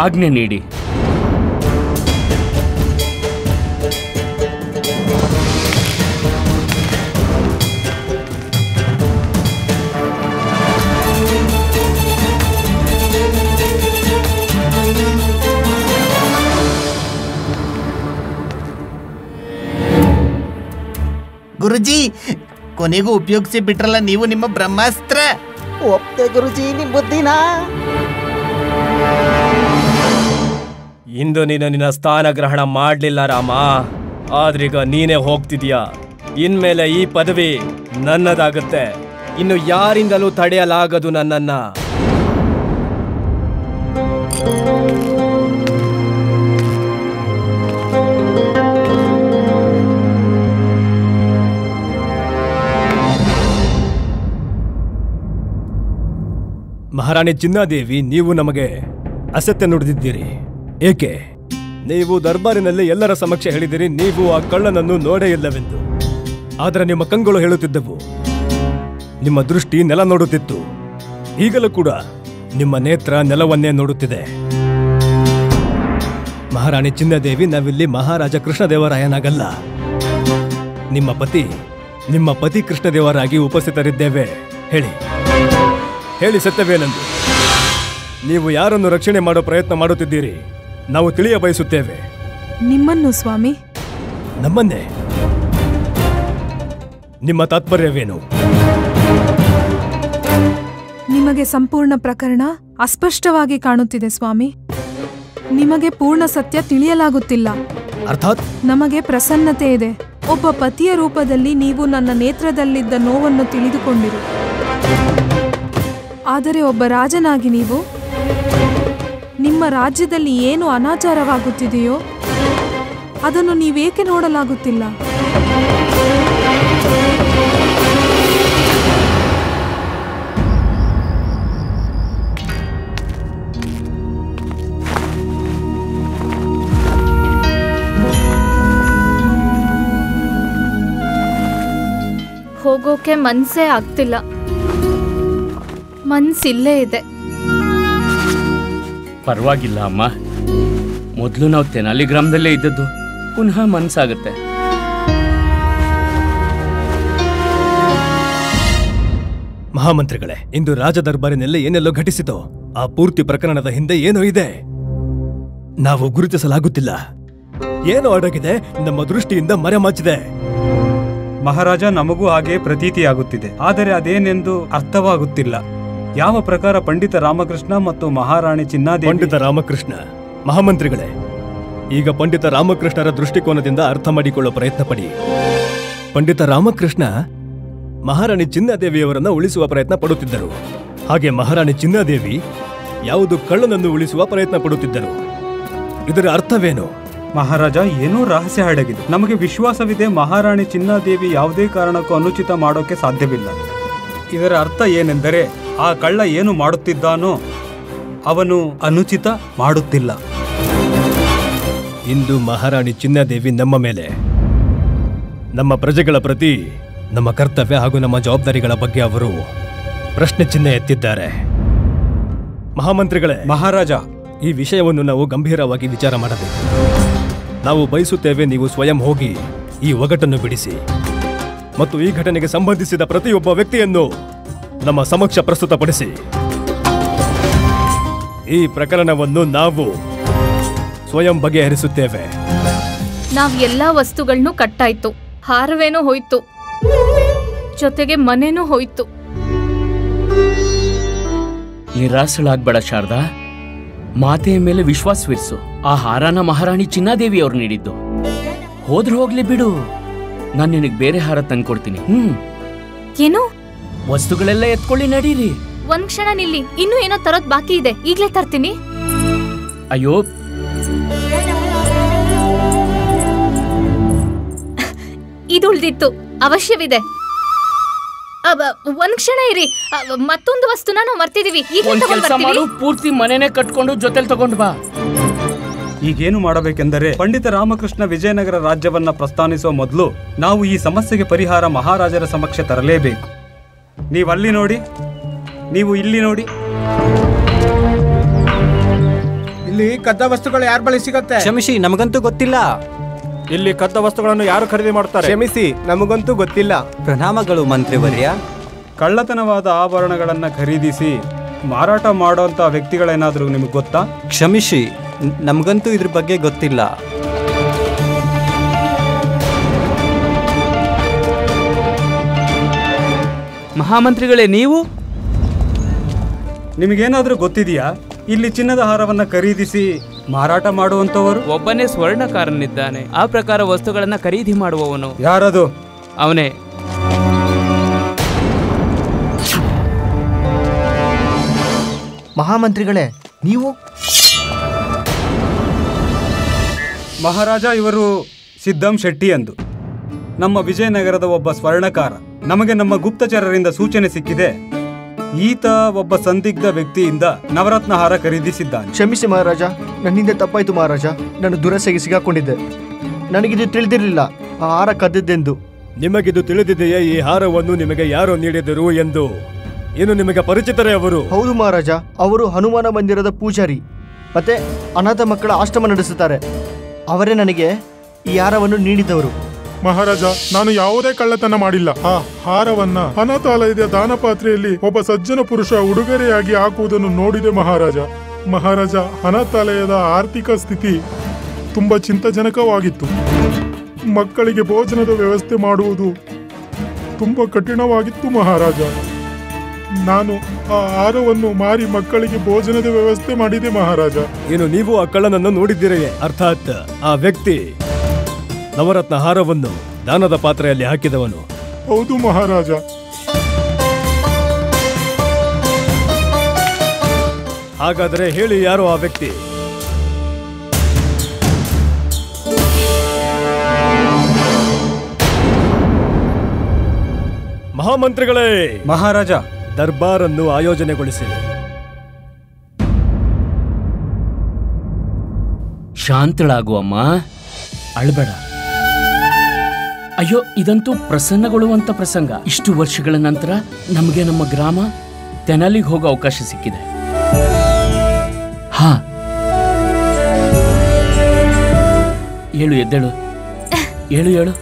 ಆಜ್ಞೆ ನೀಡಿ. ಗುರುಜಿ, ಕೊನೆಗೂ ಉಪಯೋಗಿಸಿ ಬಿಟ್ರಲ್ಲ ನೀವು ನಿಮ್ಮ ಬ್ರಹ್ಮಾಸ್ತ್ರ. ಒಪ್ತೆ ಗುರುಜಿ ನಿಮ್ ಬುದ್ಧಿನ. ಇಂದು ನೀನು ನಿನ್ನ ಸ್ಥಾನ ಗ್ರಹಣ ಮಾಡ್ಲಿಲ್ಲ ರಾಮ, ಆದ್ರೀಗ ನೀನೇ ಹೋಗ್ತಿದ್ಯಾ. ಇನ್ಮೇಲೆ ಈ ಪದವಿ ನನ್ನದಾಗುತ್ತೆ. ಇನ್ನು ಯಾರಿಂದಲೂ ತಡೆಯಲಾಗದು ನನ್ನನ್ನ. ಮಹಾರಾಣಿ ಚಿನ್ನಾದೇವಿ, ನೀವು ನಮಗೆ ಅಸತ್ಯ ನುಡಿದಿದ್ದೀರಿ. ಏಕೆ? ನೀವು ದರ್ಬಾರಿನಲ್ಲಿ ಎಲ್ಲರ ಸಮಕ್ಷ ಹೇಳಿದಿರಿ ನೀವು ಆ ಕಳ್ಳನನ್ನು ನೋಡೇ ಇಲ್ಲವೆಂದು. ಆದರೆ ನಿಮ್ಮ ಕಂಗಳು ಹೇಳುತ್ತಿದ್ದವು, ನಿಮ್ಮ ದೃಷ್ಟಿ ನೆಲ ನೋಡುತ್ತಿತ್ತು. ಈಗಲೂ ಕೂಡ ನಿಮ್ಮ ನೇತ್ರ ನೆಲವನ್ನೇ ನೋಡುತ್ತಿದೆ. ಮಹಾರಾಣಿ ಚಿನ್ನಾದೇವಿ, ನಾವಿಲ್ಲಿ ಮಹಾರಾಜ ಕೃಷ್ಣದೇವರಾಯನಾಗಲ್ಲ, ನಿಮ್ಮ ಪತಿ ಕೃಷ್ಣದೇವರಾಗಿ ಉಪಸ್ಥಿತರಿದ್ದೇವೆ. ಹೇಳಿ ಹೇಳಿ ಸತ್ಯವೇನೆಂದು. ನೀವು ಯಾರನ್ನು ರಕ್ಷಣೆ ಮಾಡೋ ಪ್ರಯತ್ನ ಮಾಡುತ್ತಿದ್ದೀರಿ? ನಾವು ತಿಳಿಯ ಬಯಸುತ್ತೇವೆ. ನಿಮ್ಮನ್ನು ಸ್ವಾಮಿ. ನಮ್ಮನ್ನೇ? ನಿಮ್ಮ ತಾತ್ಪರ್ಯವೇನು? ನಿಮಗೆ ಸಂಪೂರ್ಣ ಪ್ರಕರಣ ಅಸ್ಪಷ್ಟವಾಗಿ ಕಾಣುತ್ತಿದೆ ಸ್ವಾಮಿ. ನಿಮಗೆ ಪೂರ್ಣ ಸತ್ಯ ತಿಳಿಯಲಾಗುತ್ತಿಲ್ಲ. ಅರ್ಥಾತ್ ನಮಗೆ ಪ್ರಸನ್ನತೆ ಇದೆ. ಒಬ್ಬ ಪತಿಯ ರೂಪದಲ್ಲಿ ನೀವು ನನ್ನ ನೇತ್ರದಲ್ಲಿದ್ದ ನೋವನ್ನು ತಿಳಿದುಕೊಂಡಿರು. ಆದರೆ ಒಬ್ಬ ರಾಜನಾಗಿ ನೀವು ನಿಮ್ಮ ರಾಜ್ಯದಲ್ಲಿ ಏನು ಅನಾಚಾರವಾಗುತ್ತಿದೆಯೋ ಅದನ್ನು ನೀವೇಕೆ ನೋಡಲಾಗುತ್ತಿಲ್ಲ? ಹೋಗೋಕೆ ಮನ್ಸೇ ಆಗ್ತಿಲ್ಲ. ಮನ್ಸಿಲ್ಲೇ ಇದೆ. ಪರವಾಗಿಲ್ಲ ಅಮ್ಮ, ಮೊದಲು ನಾವು ತೆನಾಲಿ ಗ್ರಾಮದಲ್ಲೇ ಇದ್ದದ್ದು, ಪುನಃ ಮನ್ಸಾಗುತ್ತೆ. ಮಹಾಮಂತ್ರಿಗಳೇ, ಇಂದು ರಾಜ ದರ್ಬಾರಿನಲ್ಲಿ ಏನೆಲ್ಲೋ ಘಟಿಸಿತೋ ಆ ಪೂರ್ತಿ ಪ್ರಕರಣದ ಹಿಂದೆ ಏನೋ ಇದೆ. ನಾವು ಗುರುತಿಸಲಾಗುತ್ತಿಲ್ಲ. ಏನೋ ಅಡಗಿದೆ, ನಮ್ಮ ದೃಷ್ಟಿಯಿಂದ ಮರೆಮಾಚಿದೆ. ಮಹಾರಾಜ, ನಮಗೂ ಹಾಗೆ ಪ್ರತೀತಿಯಾಗುತ್ತಿದೆ, ಆದರೆ ಅದೇನೆಂದು ಅರ್ಥವಾಗುತ್ತಿಲ್ಲ. ಯಾವ ಪ್ರಕಾರ ಪಂಡಿತ ರಾಮಕೃಷ್ಣ ಮತ್ತು ಮಹಾರಾಣಿ ಚಿನ್ನಾದೇವಿ? ಪಂಡಿತ ರಾಮಕೃಷ್ಣ. ಮಹಾಮಂತ್ರಿಗಳೇ, ಈಗ ಪಂಡಿತ ರಾಮಕೃಷ್ಣರ ದೃಷ್ಟಿಕೋನದಿಂದ ಅರ್ಥ ಮಾಡಿಕೊಳ್ಳೋ ಪ್ರಯತ್ನ ಪಡಿ. ಪಂಡಿತ ರಾಮಕೃಷ್ಣ ಮಹಾರಾಣಿ ಚಿನ್ನಾದೇವಿಯವರನ್ನ ಉಳಿಸುವ ಪ್ರಯತ್ನ ಪಡುತ್ತಿದ್ದರು. ಹಾಗೆ ಮಹಾರಾಣಿ ಚಿನ್ನಾದೇವಿ ಯಾವುದು ಕಳ್ಳನನ್ನು ಉಳಿಸುವ ಪ್ರಯತ್ನ ಪಡುತ್ತಿದ್ದರು. ಇದರ ಅರ್ಥವೇನು? ಮಹಾರಾಜ, ಏನೋ ರಹಸ್ಯ ಅಡಗಿದೆ. ನಮಗೆ ವಿಶ್ವಾಸವಿದೆ ಮಹಾರಾಣಿ ಚಿನ್ನಾದೇವಿ ಯಾವುದೇ ಕಾರಣಕ್ಕೂ ಅನುಚಿತ ಮಾಡೋಕೆ ಸಾಧ್ಯವಿಲ್ಲ. ಇದರ ಅರ್ಥ ಏನೆಂದರೆ ಆ ಕಳ್ಳ ಏನು ಮಾಡುತ್ತಿದ್ದಾನೋ ಅವನು ಅನುಚಿತ ಮಾಡುತ್ತಿಲ್ಲ. ಇಂದು ಮಹಾರಾಣಿ ಚಿನ್ನಾದೇವಿ ನಮ್ಮ ಮೇಲೆ, ನಮ್ಮ ಪ್ರಜೆಗಳ ಪ್ರತಿ ನಮ್ಮ ಕರ್ತವ್ಯ ಹಾಗೂ ನಮ್ಮ ಜವಾಬ್ದಾರಿಗಳ ಬಗ್ಗೆ ಅವರು ಪ್ರಶ್ನೆ ಚಿಹ್ನೆ ಎತ್ತಿದ್ದಾರೆ. ಮಹಾಮಂತ್ರಿಗಳೇ, ಮಹಾರಾಜ, ಈ ವಿಷಯವನ್ನು ನಾವು ಗಂಭೀರವಾಗಿ ವಿಚಾರ ಮಾಡಬೇಕು. ನಾವು ಬಯಸುತ್ತೇವೆ ನೀವು ಸ್ವಯಂ ಹೋಗಿ ಈ ಒಗಟನ್ನು ಬಿಡಿಸಿ ಮತ್ತು ಈ ಘಟನೆಗೆ ಸಂಬಂಧಿಸಿದ ಪ್ರತಿಯೊಬ್ಬ ವ್ಯಕ್ತಿಯನ್ನು ನಮ್ಮ ಸಮಕ್ಷ ಪ್ರಸ್ತುತಪಡಿಸಿ. ಈ ಪ್ರಕರಣವನ್ನು ನಾವು ಸ್ವಯಂ ಬಗೆಹರಿಸುತ್ತೇವೆ. ನಾವ್ ಎಲ್ಲಾ ವಸ್ತುಗಳನ್ನೂ ಕಟ್ಟಾಯ್ತು, ಹಾರವೇನೋ ಹೋಯ್ತು, ಜೊತೆಗೆ ಮನೇನೂ ಹೋಯ್ತು. ನಿರಾಸಳಾಗ್ಬೇಡ ಶಾರದಾ, ಮಾತೆಯ ಮೇಲೆ ವಿಶ್ವಾಸವಿರಿಸು. ಆ ಹಾರನ ಮಹಾರಾಣಿ ಚಿನ್ನಾದೇವಿ ಅವ್ರು ನೀಡಿದ್ದು. ಹೋದ್ರೆ ಹೋಗ್ಲಿ ಬಿಡು, ನಾನು ನಿನಗೆ ಬೇರೆ ಹಾರ ತಂದ್ಕೊಡ್ತೀನಿ. ಏನು? ವಸ್ತುಗಳೆಲ್ಲ ಎತ್ಕೊಳ್ಳಿ, ನಡೀರಿ. ಒಂದ್ ಕ್ಷಣ ನಿಲ್ಲಿ, ಇನ್ನೂ ಏನೋ ತರೋದ್ ಬಾಕಿ ಇದೆ, ಈಗ್ಲೇ ತರ್ತೀನಿ. ಅಯ್ಯೋ, ಇದು ಉಳ್ದಿತ್ತು, ಅವಶ್ಯವಿದೆ. ಒಂದ್ ಕ್ಷಣ ಇರಿ, ಮತ್ತೊಂದು ವಸ್ತುನ ನಾವು ಮರ್ತಿದೀವಿ. ಒಂದ್ ಕೆಲಸ ಮಾಡು, ಪೂರ್ತಿ ಮನೆನೇ ಕಟ್ಕೊಂಡು ಜೊತೆಲಿ ತಗೊಂಡು ಬಾ. ಈಗೇನು ಮಾಡಬೇಕೆಂದರೆ ಪಂಡಿತ ರಾಮಕೃಷ್ಣ ವಿಜಯನಗರ ರಾಜ್ಯವನ್ನ ಪ್ರಸ್ಥಾನಿಸುವ ಮೊದಲು ನಾವು ಈ ಸಮಸ್ಯೆಗೆ ಪರಿಹಾರ ಮಹಾರಾಜರ ಸಮಕ್ಷ ತರಲೇಬೇಕು. ನೀವು ಅಲ್ಲಿ ನೋಡಿ, ನೀವು ಇಲ್ಲಿ ನೋಡಿ. ಇಲ್ಲಿ ಕದ್ದ ವಸ್ತುಗಳು ಯಾರ ಬಳಿ ಸಿಗುತ್ತೆ? ಕ್ಷಮಿಸಿ, ನಮಗಂತೂ ಗೊತ್ತಿಲ್ಲ. ಇಲ್ಲಿ ಕದ್ದ ವಸ್ತುಗಳನ್ನು ಯಾರು ಖರೀದಿ ಮಾಡ್ತಾರೆ? ಕ್ಷಮಿಸಿ, ನಮಗಂತೂ ಗೊತ್ತಿಲ್ಲ. ಪ್ರಣಾಮಗಳು ಮಂತ್ರಿವರ್ಯ. ಕಳ್ಳತನವಾದ ಆಭರಣಗಳನ್ನ ಖರೀದಿಸಿ ಮಾರಾಟ ಮಾಡೋಂಥ ವ್ಯಕ್ತಿಗಳೇನಾದ್ರೂ ನಿಮಗೆ ಗೊತ್ತಾ? ಕ್ಷಮಿಸಿ, ನಮಗಂತೂ ಇದ್ರ ಬಗ್ಗೆ ಗೊತ್ತಿಲ್ಲ. ಮಹಾಮಂತ್ರಿಗಳೇ, ನೀವು? ನಿಮಗೇನಾದ್ರೂ ಗೊತ್ತಿದೆಯಾ ಇಲ್ಲಿ ಚಿನ್ನದ ಹಾರವನ್ನ ಖರೀದಿಸಿ ಮಾರಾಟ ಮಾಡುವಂತವರು? ಒಬ್ಬನೇ ಸ್ವರ್ಣಕಾರನಿದ್ದಾನೆ, ಆ ಪ್ರಕಾರ ವಸ್ತುಗಳನ್ನ ಖರೀದಿ ಮಾಡುವವನು. ಯಾರದು? ಅವನೇ. ಮಹಾಮಂತ್ರಿಗಳೇ, ನೀವು? ಮಹಾರಾಜ, ಇವರು ಸಿದ್ದಂ ಶೆಟ್ಟಿ ಎಂದು ನಮ್ಮ ವಿಜಯನಗರದ ಒಬ್ಬ ಸ್ವರ್ಣಕಾರ. ನಮಗೆ ನಮ್ಮ ಗುಪ್ತಚರರಿಂದ ಸೂಚನೆ ಸಿಕ್ಕಿದೆ, ಈತ ಒಬ್ಬ ಸಂದಿಗ್ಧ ವ್ಯಕ್ತಿಯಿಂದ ನವರತ್ನ ಹಾರ ಖರೀದಿಸಿದ್ದಾನೆ. ಕ್ಷಮಿಸಿ ಮಹಾರಾಜ, ನನ್ನಿಂದ ತಪ್ಪಾಯ್ತು ಮಹಾರಾಜ. ನಾನು ದುರಸೆಗೆ ಸಿಗಾಕೊಂಡಿದ್ದೆ. ನನಗಿದು ತಿಳಿದಿರಲಿಲ್ಲ ಆ ಹಾರ ಕದ್ದಿದ್ದೆಂದು. ನಿಮಗಿದು ತಿಳಿದಿದೆಯೇ ಈ ಹಾರವನ್ನು ನಿಮಗೆ ಯಾರು ನೀಡಿದರು ಎಂದು? ಏನು ನಿಮಗೆ ಪರಿಚಿತರೇ ಅವರು? ಹೌದು ಮಹಾರಾಜ, ಅವರು ಹನುಮಾನ ಮಂದಿರದ ಪೂಜಾರಿ ಮತ್ತೆ ಅನಾಥ ಮಕ್ಕಳ ಆಶ್ರಮ ನಡೆಸುತ್ತಾರೆ. ಅವರೇ ನನಗೆ ಈ ಹಾರವನ್ನು ನೀಡಿದವರು. ಮಹಾರಾಜ, ನಾನು ಯಾವುದೇ ಕಳ್ಳತನ ಮಾಡಿಲ್ಲ. ಆ ಹಾರವನ್ನ ಅನಾಥಾಲಯದ ದಾನ ಪಾತ್ರೆಯಲ್ಲಿ ಒಬ್ಬ ಸಜ್ಜನ ಪುರುಷ ಉಡುಗೊರೆಯಾಗಿ ಹಾಕುವುದನ್ನು ನೋಡಿದೆ ಮಹಾರಾಜ. ಮಹಾರಾಜ, ಅನಾಥಾಲಯದ ಆರ್ಥಿಕ ಸ್ಥಿತಿ ತುಂಬಾ ಚಿಂತಾಜನಕವಾಗಿತ್ತು. ಮಕ್ಕಳಿಗೆ ಭೋಜನದ ವ್ಯವಸ್ಥೆ ಮಾಡುವುದು ತುಂಬಾ ಕಠಿಣವಾಗಿತ್ತು ಮಹಾರಾಜ. ನಾನು ಆ ಹಾರವನ್ನು ಮಾರಿ ಮಕ್ಕಳಿಗೆ ಭೋಜನದ ವ್ಯವಸ್ಥೆ ಮಾಡಿದೆ ಮಹಾರಾಜ. ಏನು ನೀವು ಆ ಕಳ್ಳನನ್ನು ನೋಡಿದ್ದೀರೆಯೇ? ಅರ್ಥಾತ್ ಆ ವ್ಯಕ್ತಿ ನವರತ್ನ ಹಾರವನ್ನು ದಾನದ ಪಾತ್ರೆಯಲ್ಲಿ ಹಾಕಿದವನು? ಹೌದು ಮಹಾರಾಜ. ಹಾಗಾದರೆ ಹೇಳಿ, ಯಾರು ಆ ವ್ಯಕ್ತಿ? ಮಹಾಮಂತ್ರಿಗಳೇ, ಮಹಾರಾಜ, ದರ್ಬಾರನ್ನು ಆಯೋಜನೆಗೊಳಿಸಿ. ಶಾಂತಳಾಗುವಮ್ಮ, ಅಳ್ಬೇಡ. ಅಯ್ಯೋ, ಇದಂತೂ ಪ್ರಸನ್ನಗೊಳ್ಳುವಂತ ಪ್ರಸಂಗ. ಇಷ್ಟು ವರ್ಷಗಳ ನಂತರ ನಮಗೆ ನಮ್ಮ ಗ್ರಾಮ ತೆನಾಲಿಗೆ ಹೋಗೋ ಅವಕಾಶ ಸಿಕ್ಕಿದೆ. ಹಾ, ಹೇಳು, ಎದ್ದೇಳು, ಹೇಳು ಹೇಳು.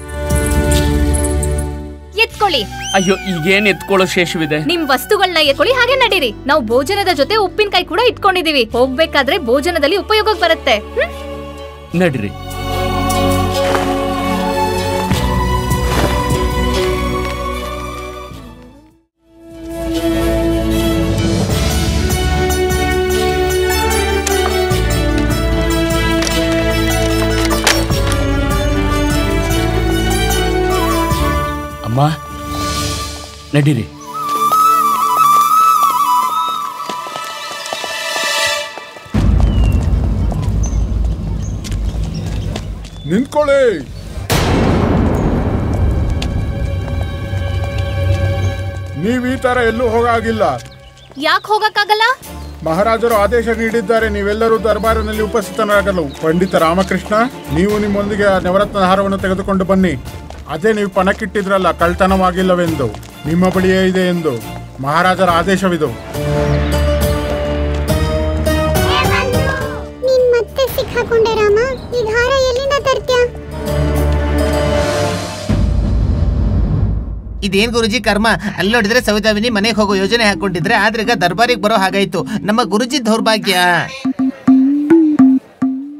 ಎತ್ಕೊಳ್ಳಿ. ಅಯ್ಯೋ, ಈಗೇನ್ ಎತ್ಕೊಳ್ಳೋ ಶೇಷವಿದೆ? ನಿಮ್ ವಸ್ತುಗಳನ್ನ ಎತ್ಕೊಳ್ಳಿ, ಹಾಗೆ ನಡೀರಿ. ನಾವು ಭೋಜನದ ಜೊತೆ ಉಪ್ಪಿನಕಾಯಿ ಕೂಡ ಇಟ್ಕೊಂಡಿದೀವಿ. ಹೋಗ್ಬೇಕಾದ್ರೆ ಭೋಜನದಲ್ಲಿ ಉಪಯೋಗಕ್ಕೆ ಬರುತ್ತೆ. ನಡ್ರಿ. ಅಮ್ಮ, ನಡೀರಿ. ನಿಂತ್ಕೊಳ್ಳಿ. ನೀವ್ ಈ ತರ ಎಲ್ಲೂ ಹೋಗಾಗಿಲ್ಲ. ಯಾಕೆ ಹೋಗಕ್ಕಾಗಲ್ಲ? ಮಹಾರಾಜರು ಆದೇಶ ನೀಡಿದ್ದಾರೆ, ನೀವೆಲ್ಲರೂ ದರ್ಬಾರಿನಲ್ಲಿ ಉಪಸ್ಥಿತರಾಗಲು. ಪಂಡಿತ ರಾಮಕೃಷ್ಣ, ನೀವು ನಿಮ್ಮೊಂದಿಗೆ ಆ ನವರತ್ನ ಹಾರವನ್ನು ತೆಗೆದುಕೊಂಡು ಬನ್ನಿ. ಅದೇ ನೀವು ಪಣಕ್ಕಿಟ್ಟಿದ್ರಲ್ಲ ಕಳ್ತನವಾಗಿಲ್ಲವೆಂದು, ನಿಮ್ಮ ಬಳಿಯೇ ಇದೆ ಎಂದು ಮಹಾರಾಜರ ಆದೇಶವಿದು. ನೀನ್ ಮತ್ತೆ ಸಿಕ್ಕಾಕೊಂಡೆ ರಾಮ. ಈಗ ಹಾರ ಎಲ್ಲಿಂದ ತರ್ತ್ಯಾ? ಇದೇನ್ ಗುರುಜಿ ಕರ್ಮ. ಅಲ್ಲಿ ನೋಡಿದ್ರೆ ಸೌದಾಮಿನಿ ಮನೆಗೆ ಹೋಗೋ ಯೋಜನೆ ಹಾಕೊಂಡಿದ್ರೆ, ಆದ್ರೆ ಈಗ ದರ್ಬಾರಿಗೆ ಬರೋ ಹಾಗಾಯ್ತು. ನಮ್ಮ ಗುರುಜಿ ದೌರ್ಭಾಗ್ಯ.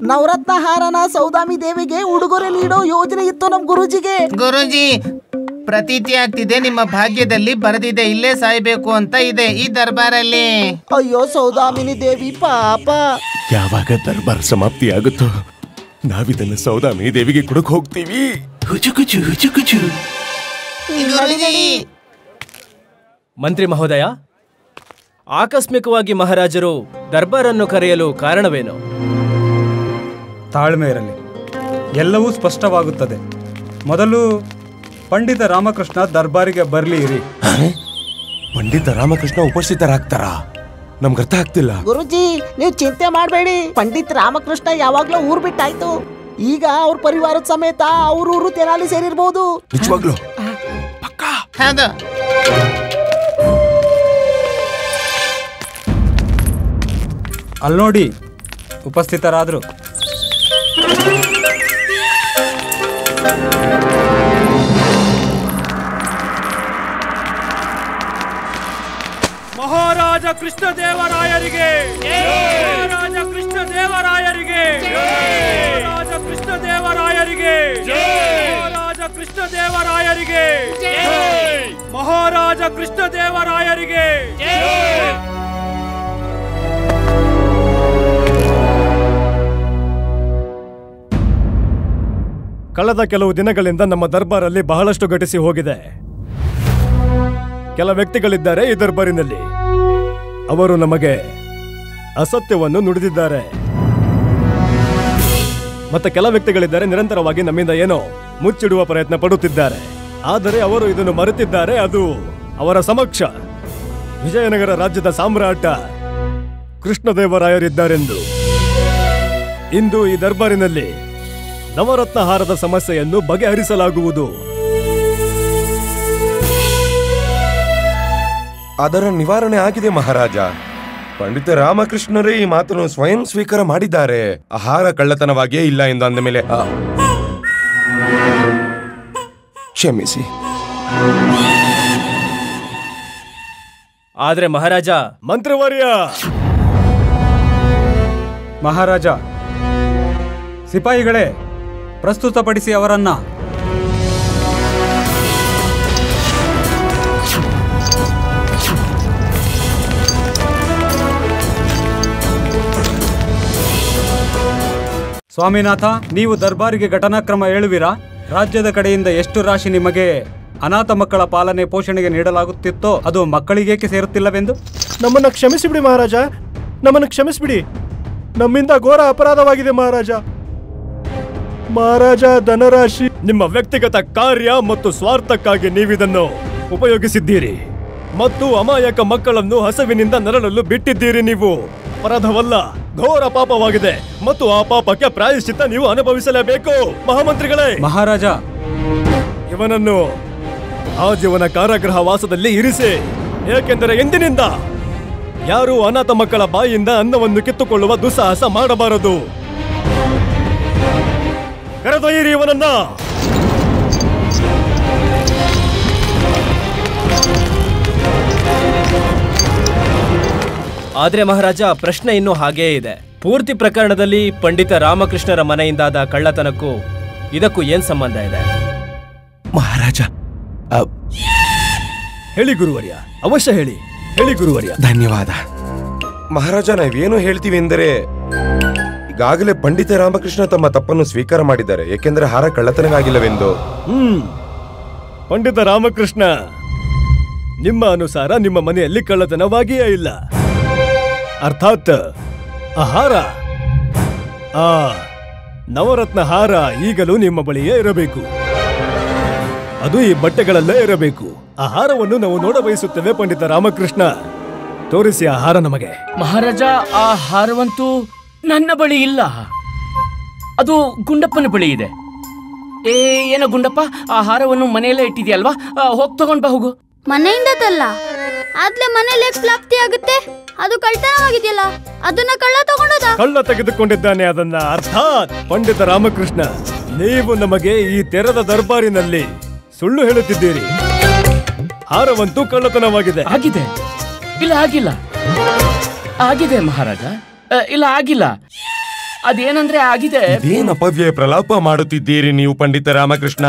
ನವರತ್ನ ಹಾರನ ಸೌದಾಮಿ ದೇವಿಗೆ ಉಡುಗೊರೆ ನೀಡೋ ಯೋಜನೆ ಇತ್ತು ನಮ್ ಗುರುಜಿಗೆ. ಗುರುಜಿ, ಪ್ರತೀತಿ ಆಗ್ತಿದೆ, ನಿಮ್ಮ ಭಾಗ್ಯದಲ್ಲಿ ಬರೆದಿದೆ ಇಲ್ಲೇ ಸಾಯ್ಬೇಕು ಅಂತ ಇದೆ ಈ ದರ್ಬಾರಲ್ಲಿ. ಅಯ್ಯೋ ಸೌದಾಮಿನಿ ದೇವಿ ಪಾಪ. ಯಾವಾಗ ದರ್ಬಾರ್ ಸಮಾಪ್ತಿ ಆಗುತ್ತೋ ನಾವಿದನ್ನ ಸೌದಾಮಿನಿ ದೇವಿಗೆ ಕೊಡಕ್ ಹೋಗ್ತೀವಿ. ಮಂತ್ರಿ ಮಹೋದಯ, ಆಕಸ್ಮಿಕವಾಗಿ ಮಹಾರಾಜರು ದರ್ಬಾರನ್ನು ಕರೆಯಲು ಕಾರಣವೇನು? ತಾಳ್ಮೆ ಇರಲಿ, ಎಲ್ಲವೂ ಸ್ಪಷ್ಟವಾಗುತ್ತದೆ. ಮೊದಲು ಪಂಡಿತ ರಾಮಕೃಷ್ಣ ದರ್ಬಾರಿಗೆ ಬರ್ಲಿ ಇರಿ. ಪಂಡಿತ ರಾಮಕೃಷ್ಣ ಉಪಸ್ಥಿತರಾಗ್ತಾರ? ನಮ್ಗೆ ಅರ್ಥ ಆಗ್ತಿಲ್ಲ. ಗುರುಜಿ, ನೀವು ಚಿಂತೆ ಮಾಡಬೇಡಿ. ಪಂಡಿತ್ ರಾಮಕೃಷ್ಣ ಯಾವಾಗ್ಲೂ ಊರ್ ಬಿಟ್ಟಾಯ್ತು. ಈಗ ಅವ್ರ ಪರಿವಾರದ ಸಮೇತ ಅವ್ರೂರು ತೆನಾಲಿ ಸೇರಿರ್ಬೋದು. ನಿಜವಾಗ್ಲೂ? ಅಲ್ಲಿ ನೋಡಿ, ಉಪಸ್ಥಿತರಾದ್ರು. ಮಹಾರಾಜ ಕೃಷ್ಣದೇವರಾಯರಿಗೆ, ಮಹಾರಾಜ ಕೃಷ್ಣದೇವರಾಯರಿಗೆ, ಮಹಾರಾಜ ಕೃಷ್ಣದೇವರಾಯರಿಗೆ, ಮಹಾರಾಜ ಕೃಷ್ಣದೇವರಾಯರಿಗೆ, ಮಹಾರಾಜ ಕೃಷ್ಣದೇವರಾಯರಿಗೆ. ಕಳೆದ ಕೆಲವು ದಿನಗಳಿಂದ ನಮ್ಮ ದರ್ಬಾರಲ್ಲಿ ಬಹಳಷ್ಟು ಘಟಿಸಿ ಹೋಗಿದೆ. ಕೆಲ ವ್ಯಕ್ತಿಗಳಿದ್ದಾರೆ ಈ ದರ್ಬಾರಿನಲ್ಲಿ. ಅವರು ನಮಗೆ ಅಸತ್ಯವನ್ನು ನುಡಿದಿದ್ದಾರೆ. ಮತ್ತೆ ಕೆಲ ವ್ಯಕ್ತಿಗಳಿದ್ದಾರೆ ನಿರಂತರವಾಗಿ ನಮ್ಮಿಂದ ಏನೋ ಮುಚ್ಚಿಡುವ ಪ್ರಯತ್ನ ಪಡುತ್ತಿದ್ದಾರೆ. ಆದರೆ ಅವರು ಇದನ್ನು ಮರೆತಿದ್ದಾರೆ. ಅದು ಅವರ ಸಮಕ್ಷ ವಿಜಯನಗರ ರಾಜ್ಯದ ಸಾಮ್ರಾಟ ಕೃಷ್ಣದೇವರಾಯರಿದ್ದಾರೆಂದು. ಇಂದು ಈ ದರ್ಬಾರಿನಲ್ಲಿ ನವರತ್ನ ಹಾರದ ಸಮಸ್ಯೆಯನ್ನು ಬಗೆಹರಿಸಲಾಗುವುದು. ಅದರ ನಿವಾರಣೆ ಆಗಿದೆ ಮಹಾರಾಜ. ಪಂಡಿತ ರಾಮಕೃಷ್ಣರೇ ಈ ಮಾತನ್ನು ಸ್ವಯಂ ಸ್ವೀಕಾರ ಮಾಡಿದ್ದಾರೆ. ಆಹಾರ ಕಳ್ಳತನವಾಗಿಯೇ ಇಲ್ಲ ಎಂದು ಅಂದ ಮೇಲೆ ಕ್ಷಮಿಸಿ. ಆದ್ರೆ ಮಹಾರಾಜ. ಮಂತ್ರವರ್ಯ. ಮಹಾರಾಜ, ಸಿಪಾಯಿಗಳೇ, ಪ್ರಸ್ತುತಪಡಿಸಿ ಅವರನ್ನ. ಸ್ವಾಮಿನಾಥ, ನೀವು ದರ್ಬಾರಿಗೆ ಘಟನಾಕ್ರಮ ಹೇಳುವಿರಾ? ರಾಜ್ಯದ ಕಡೆಯಿಂದ ಎಷ್ಟು ರಾಶಿ ನಿಮಗೆ ಅನಾಥ ಮಕ್ಕಳ ಪಾಲನೆ ಪೋಷಣೆಗೆ ನೀಡಲಾಗುತ್ತಿತ್ತೋ ಅದು ಮಕ್ಕಳಿಗೇಕೆ ಸೇರುತ್ತಿಲ್ಲವೆಂದು? ನಮ್ಮನ್ನು ಕ್ಷಮಿಸಿಬಿಡಿ ಮಹಾರಾಜ, ನಮ್ಮನ್ನು ಕ್ಷಮಿಸಿಬಿಡಿ. ನಮ್ಮಿಂದ ಘೋರ ಅಪರಾಧವಾಗಿದೆ ಮಹಾರಾಜ. ಮಹಾರಾಜ, ಧನರಾಶಿ ನಿಮ್ಮ ವ್ಯಕ್ತಿಗತ ಕಾರ್ಯ ಮತ್ತು ಸ್ವಾರ್ಥಕ್ಕಾಗಿ ನೀವಿದನ್ನು ಉಪಯೋಗಿಸಿದ್ದೀರಿ ಮತ್ತು ಅಮಾಯಕ ಮಕ್ಕಳನ್ನು ಹಸವಿನಿಂದ ನರಳಲು ಬಿಟ್ಟಿದ್ದೀರಿ. ನೀವು ಅಪರಾಧವಲ್ಲ, ಘೋರ ಪಾಪವಾಗಿದೆ ಮತ್ತು ಆ ಪಾಪಕ್ಕೆ ಪ್ರಾಯಶ್ಚಿತ್ತ ನೀವು ಅನುಭವಿಸಲೇಬೇಕು. ಮಹಾಮಂತ್ರಿಗಳೇ. ಮಹಾರಾಜ, ಇವನನ್ನು ಆಜೀವನ ಕಾರಾಗೃಹ ವಾಸದಲ್ಲಿ ಇರಿಸಿ. ಏಕೆಂದರೆ ಎಂದಿನಿಂದ ಯಾರು ಅನಾಥ ಮಕ್ಕಳ ಬಾಯಿಯಿಂದ ಅನ್ನವನ್ನು ಕಿತ್ತುಕೊಳ್ಳುವ ದುಸ್ಸಾಹಸ ಮಾಡಬಾರದು. ಕರೆದೊಯ್ಯಿರಿ ಇವನನ್ನ. ಆದ್ರೆ ಮಹಾರಾಜ, ಪ್ರಶ್ನೆ ಇನ್ನೂ ಹಾಗೇ ಇದೆ. ಪೂರ್ತಿ ಪ್ರಕರಣದಲ್ಲಿ ಪಂಡಿತ ರಾಮಕೃಷ್ಣರ ಮನೆಯಿಂದಾದ ಕಳ್ಳತನಕ್ಕೂ ಇದಕ್ಕೂ ಏನ್ ಸಂಬಂಧ ಇದೆ? ಮಹಾರಾಜ, ಹೇಳಿ ಗುರುವರ್ಯ, ಅವಶ್ಯ ಹೇಳಿ. ಹೇಳಿ ಗುರುವರ್ಯ. ಧನ್ಯವಾದ ಮಹಾರಾಜ. ನಾವೇನು ಹೇಳ್ತೀವಿ ಎಂದರೆ, ಈಗಾಗಲೇ ಪಂಡಿತ ರಾಮಕೃಷ್ಣ ತಮ್ಮ ತಪ್ಪನ್ನು ಸ್ವೀಕಾರ ಮಾಡಿದ್ದಾರೆ, ಏಕೆಂದರೆ ಹಾರ ಕಳ್ಳತನವಾಗಿಲ್ಲವೆಂದು. ಪಂಡಿತ ರಾಮಕೃಷ್ಣ, ನಿಮ್ಮ ಅನುಸಾರ ನಿಮ್ಮ ಮನೆಯಲ್ಲಿ ಕಳ್ಳತನವಾಗಿಯೇ ಇಲ್ಲ. ಅರ್ಥಾತ್ ಆ ಹಾರ, ಆ ನವರತ್ನ ಹಾರ ಈಗಲೂ ನಿಮ್ಮ ಬಳಿಯೇ ಇರಬೇಕು. ಅದು ಈ ಬಟ್ಟೆಗಳಲ್ಲೇ ಇರಬೇಕು. ಆ ಹಾರವನ್ನು ನಾವು ನೋಡಬಯಸುತ್ತೇವೆ ಪಂಡಿತ ರಾಮಕೃಷ್ಣ. ತೋರಿಸಿ ಆ ಹಾರ ನಮಗೆ. ಮಹಾರಾಜ, ಆ ಹಾರವಂತೂ ನನ್ನ ಬಳಿ ಇಲ್ಲ. ಅದು ಗುಂಡಪ್ಪನ ಬಳಿ ಇದೆ. ಏನೋ ಗುಂಡಪ್ಪ, ಆ ಹಾರವನ್ನು ಮನೆಯಲ್ಲೇ ಇಟ್ಟಿದ್ಯಲ್ವಾ? ಹೋಗ್ ತಗೊಂಡ್ ಬಾ, ಹೋಗು. ಮನೆಯಿಂದ ತಲ್ಲ, ಆದ್ಲೆ ಮನೇಲಿ ಪ್ರಾಪ್ತಿ ಆಗುತ್ತೆ. ಅದು ಕಳ್ತನವಾಗಿದೆಯಲ್ಲ, ಅದನ್ನ ಕಳ್ಳ ತಗೊಂಡದ. ಕಳ್ಳ ತೆಗೆದುಕೊಂಡಿದ್ದಾನೆ ಅದನ್ನ. ಅರ್ಥಾತ್ ಪಂಡಿತ ರಾಮಕೃಷ್ಣ, ನೀವು ನಮಗೆ ಈ ತೆರೆದ ದರ್ಬಾರಿನಲ್ಲಿ ಸುಳ್ಳು ಹೇಳುತ್ತಿದ್ದೀರಿ. ಹಾರವಂತೂ ಕಳ್ಳತನವಾಗಿದೆ. ಆಗಿದೆ? ಇಲ್ಲ, ಆಗಿಲ್ಲ. ಆಗಿದೆ ಮಹಾರಾಜ, ಇಲ್ಲ ಆಗಿಲ್ಲ. ಅದೇನಂದ್ರೆ ಆಗಿದೆ. ಇದೇನು ಅಪವ್ಯಯ ಪ್ರಲಾಪ ಮಾಡುತ್ತಿದ್ದೀರಿ ನೀವು ಪಂಡಿತ ರಾಮಕೃಷ್ಣ?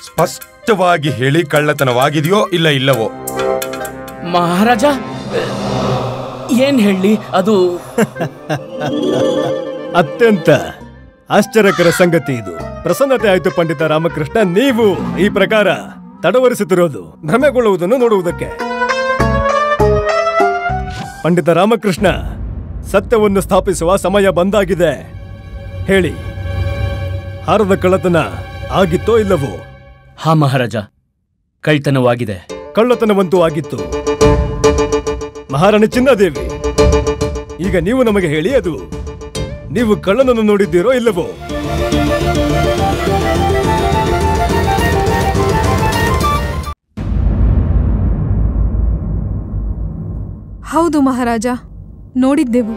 ಸ್ಪಷ್ಟವಾಗಿ ಹೇಳಿ, ಕಳ್ಳತನವಾಗಿದೆಯೋ ಇಲ್ಲ ಇಲ್ಲವೋ? ಮಹಾರಾಜ, ಏನ್ ಹೇಳಿ, ಅದು ಅತ್ಯಂತ ಆಶ್ಚರ್ಯಕರ ಸಂಗತಿ ಇದು. ಪ್ರಸನ್ನತೆ ಆಯ್ತು ಪಂಡಿತ ರಾಮಕೃಷ್ಣ. ನೀವು ಈ ಪ್ರಕಾರ ತಡವರಿಸುತ್ತಿರೋದು ಭ್ರಮೆಗೊಳ್ಳುವುದನ್ನು ನೋಡುವುದಕ್ಕೆ. ಪಂಡಿತ ರಾಮಕೃಷ್ಣ, ಸತ್ಯವನ್ನು ಸ್ಥಾಪಿಸುವ ಸಮಯ ಬಂದಾಗಿದೆ. ಹೇಳಿ, ಹಾರದ ಕಳ್ಳತನ ಆಗಿತ್ತೋ ಇಲ್ಲವೋ? ಹಾ ಮಹಾರಾಜ, ಕಳ್ಳತನವಾಗಿದೆ. ಕಳ್ಳತನವಂತೂ ಆಗಿತ್ತು. ಮಹಾರಾಣಿ ಚಿನ್ನಾದೇವಿ, ಈಗ ನೀವು ನಮಗೆ ಹೇಳಿ, ಅದು ನೀವು ಕಳ್ಳನನ್ನು ನೋಡಿದ್ದೀರೋ ಇಲ್ಲವೋ? ಹೌದು ಮಹಾರಾಜ, ನೋಡಿದ್ದೆವು.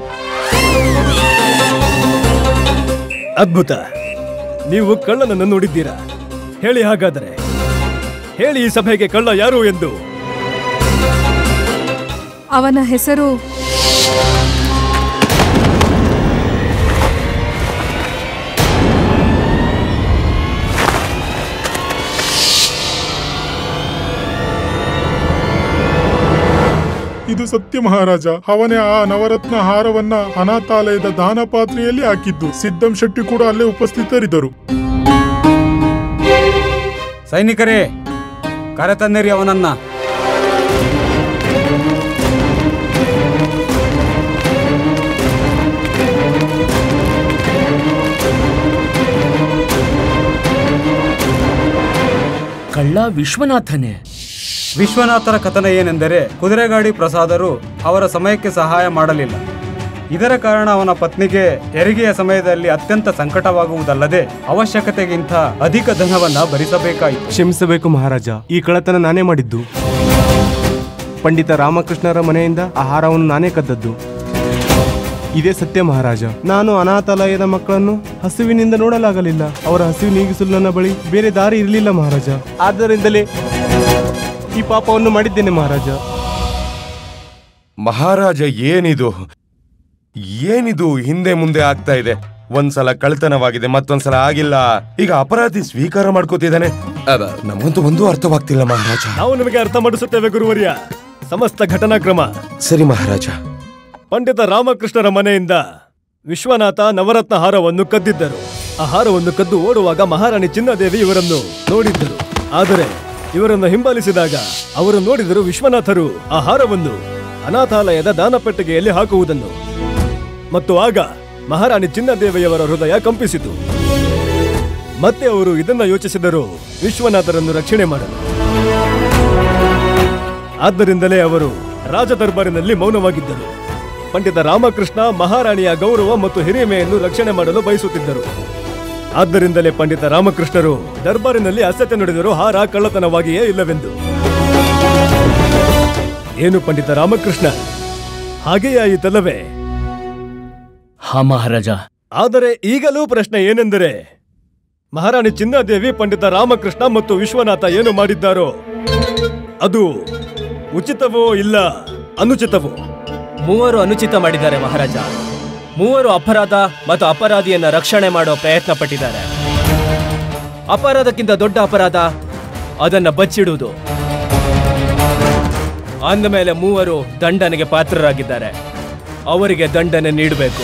ಅದ್ಭುತ, ನೀವು ಕಳ್ಳನನ್ನು ನೋಡಿದ್ದೀರಾ? ಹೇಳಿ ಹಾಗಾದರೆ, ಹೇಳಿ ಈ ಸಭೆಗೆ ಕಳ್ಳ ಯಾರು ಎಂದು. ಅವನ ಹೆಸರು ಇದು ಸತ್ಯ ಮಹಾರಾಜ. ಅವನೇ ಆ ನವರತ್ನ ಹಾರವನ್ನ ಅನಾಥಾಲಯದ ದಾನ ಪಾತ್ರೆಯಲ್ಲಿ ಹಾಕಿದ್ದು. ಸಿದ್ದಂ ಶೆಟ್ಟಿ ಕೂಡ ಅಲ್ಲೇ ಉಪಸ್ಥಿತರಿದ್ದರು. ಸೈನಿಕರೇ, ಕರೆತನ್ನಿರಿ ಅವನನ್ನ. ಕಳ್ಳ ವಿಶ್ವನಾಥನೇ. ವಿಶ್ವನಾಥರ ಕಥನ ಏನೆಂದರೆ, ಕುದುರೆಗಾಡಿ ಪ್ರಸಾದರು ಅವರ ಸಮಯಕ್ಕೆ ಸಹಾಯ ಮಾಡಲಿಲ್ಲ. ಇದರ ಕಾರಣ ಅವನ ಪತ್ನಿಗೆ ಹೆರಿಗೆಯ ಸಮಯದಲ್ಲಿ ಅತ್ಯಂತ ಸಂಕಟವಾಗುವುದಲ್ಲದೆ ಅವಶ್ಯಕತೆಗಿಂತ ಅಧಿಕ ಧನವನ್ನ ಭರಿಸಬೇಕಾಯಿತು. ಕ್ಷಮಿಸಬೇಕು ಮಹಾರಾಜ, ಈ ಕಳ್ಳತನ ನಾನೇ ಮಾಡಿದ್ದು. ಪಂಡಿತ ರಾಮಕೃಷ್ಣರ ಮನೆಯಿಂದ ಆಹಾರವನ್ನು ನಾನೇ ಕದ್ದದ್ದು. ಇದೇ ಸತ್ಯ ಮಹಾರಾಜ. ನಾನು ಅನಾಥಾಲಯದ ಮಕ್ಕಳನ್ನು ಹಸುವಿನಿಂದ ನೋಡಲಾಗಲಿಲ್ಲ. ಅವರ ಹಸಿವು ನೀಗಿಸಲು ನನ್ನ ಬಳಿ ಬೇರೆ ದಾರಿ ಇರಲಿಲ್ಲ ಮಹಾರಾಜ. ಆದ್ದರಿಂದಲೇ ಈ ಪಾಪವನ್ನು ಮಾಡಿದ್ದೇನೆ ಮಹಾರಾಜ. ಮಹಾರಾಜ, ಏನಿದು ಹಿಂದೆ ಮುಂದೆ ಆಗ್ತಾ ಇದೆ? ಒಂದ್ಸಲ ಕಳ್ತನವಾಗಿದೆ, ಮತ್ತೊಂದ್ಸಲ ಆಗಿಲ್ಲ. ಈಗ ಅಪರಾಧಿ ಸ್ವೀಕಾರ ಮಾಡ್ಕೋತಿದ್ದಾನೆ. ನಮಗಂತೂ ಒಂದೂ ಅರ್ಥವಾಗ್ತಿಲ್ಲ ಮಹಾರಾಜ. ನಾವು ನಿಮಗೆ ಅರ್ಥ ಮಾಡಿಸುತ್ತೇವೆ ಗುರುವರ್ಯ. ಸಮಸ್ತ ಘಟನಾಕ್ರಮ ಸರಿ ಮಹಾರಾಜ. ಪಂಡಿತ ರಾಮಕೃಷ್ಣರ ಮನೆಯಿಂದ ವಿಶ್ವನಾಥ ನವರತ್ನ ಹಾರವನ್ನು ಕದ್ದಿದ್ದರು. ಆ ಹಾರವನ್ನು ಕದ್ದು ಓಡುವಾಗ ಮಹಾರಾಣಿ ಚಿನ್ನದೇವಿ ಇವರನ್ನು ನೋಡಿದ್ದರು. ಆದರೆ ಇವರನ್ನು ಹಿಂಬಾಲಿಸಿದಾಗ ಅವರು ನೋಡಿದರು ವಿಶ್ವನಾಥರು ಆ ಹಾರವನ್ನು ಅನಾಥಾಲಯದ ದಾನಪೆಟ್ಟಿಗೆಯಲ್ಲಿ ಹಾಕುವುದನ್ನು. ಮತ್ತು ಆಗ ಮಹಾರಾಣಿ ಚಿನ್ನದೇವಿಯವರ ಹೃದಯ ಕಂಪಿಸಿತು. ಮತ್ತೆ ಅವರು ಇದನ್ನ ಯೋಚಿಸಿದರು, ವಿಶ್ವನಾಥರನ್ನು ರಕ್ಷಣೆ ಮಾಡಲು. ಆದ್ದರಿಂದಲೇ ಅವರು ರಾಜ ದರ್ಬಾರಿನಲ್ಲಿ ಮೌನವಾಗಿದ್ದರು. ಪಂಡಿತ ರಾಮಕೃಷ್ಣ ಮಹಾರಾಣಿಯ ಗೌರವ ಮತ್ತು ಹಿರಿಮೆಯನ್ನು ರಕ್ಷಣೆ ಮಾಡಲು ಬಯಸುತ್ತಿದ್ದರು. ಆದ್ದರಿಂದಲೇ ಪಂಡಿತ ರಾಮಕೃಷ್ಣರು ದರ್ಬಾರಿನಲ್ಲಿ ಅಸತ್ಯ ನುಡಿದರು, ಹಾರ ಕಳ್ಳತನವಾಗಿಯೇ ಇಲ್ಲವೆಂದು. ಏನು ಪಂಡಿತ ರಾಮಕೃಷ್ಣ, ಹಾಗೆಯೇ ಆಯಿತಲ್ಲವೇ? ಹಾ ಮಹಾರಾಜ. ಆದರೆ ಈಗಲೂ ಪ್ರಶ್ನೆ ಏನೆಂದರೆ, ಮಹಾರಾಣಿ ಚಿನ್ನಾದೇವಿ ಪಂಡಿತ ರಾಮಕೃಷ್ಣ ಮತ್ತು ವಿಶ್ವನಾಥ ಏನು ಮಾಡಿದ್ದಾರೋ ಅದು ಉಚಿತವೋ ಇಲ್ಲ ಅನುಚಿತವೋ? ಮೂವರು ಅನುಚಿತ ಮಾಡಿದ್ದಾರೆ ಮಹಾರಾಜ. ಮೂವರು ಅಪರಾಧ ಮತ್ತು ಅಪರಾಧಿಯನ್ನ ರಕ್ಷಣೆ ಮಾಡೋ ಪ್ರಯತ್ನ ಪಟ್ಟಿದ್ದಾರೆ. ಅಪರಾಧಕ್ಕಿಂತ ದೊಡ್ಡ ಅಪರಾಧ ಅದನ್ನ ಬಚ್ಚಿಡುವುದು. ಅಂದಮೇಲೆ ಮೂವರು ದಂಡನೆಗೆ ಪಾತ್ರರಾಗಿದ್ದಾರೆ. ಅವರಿಗೆ ದಂಡನೆ ನೀಡಬೇಕು.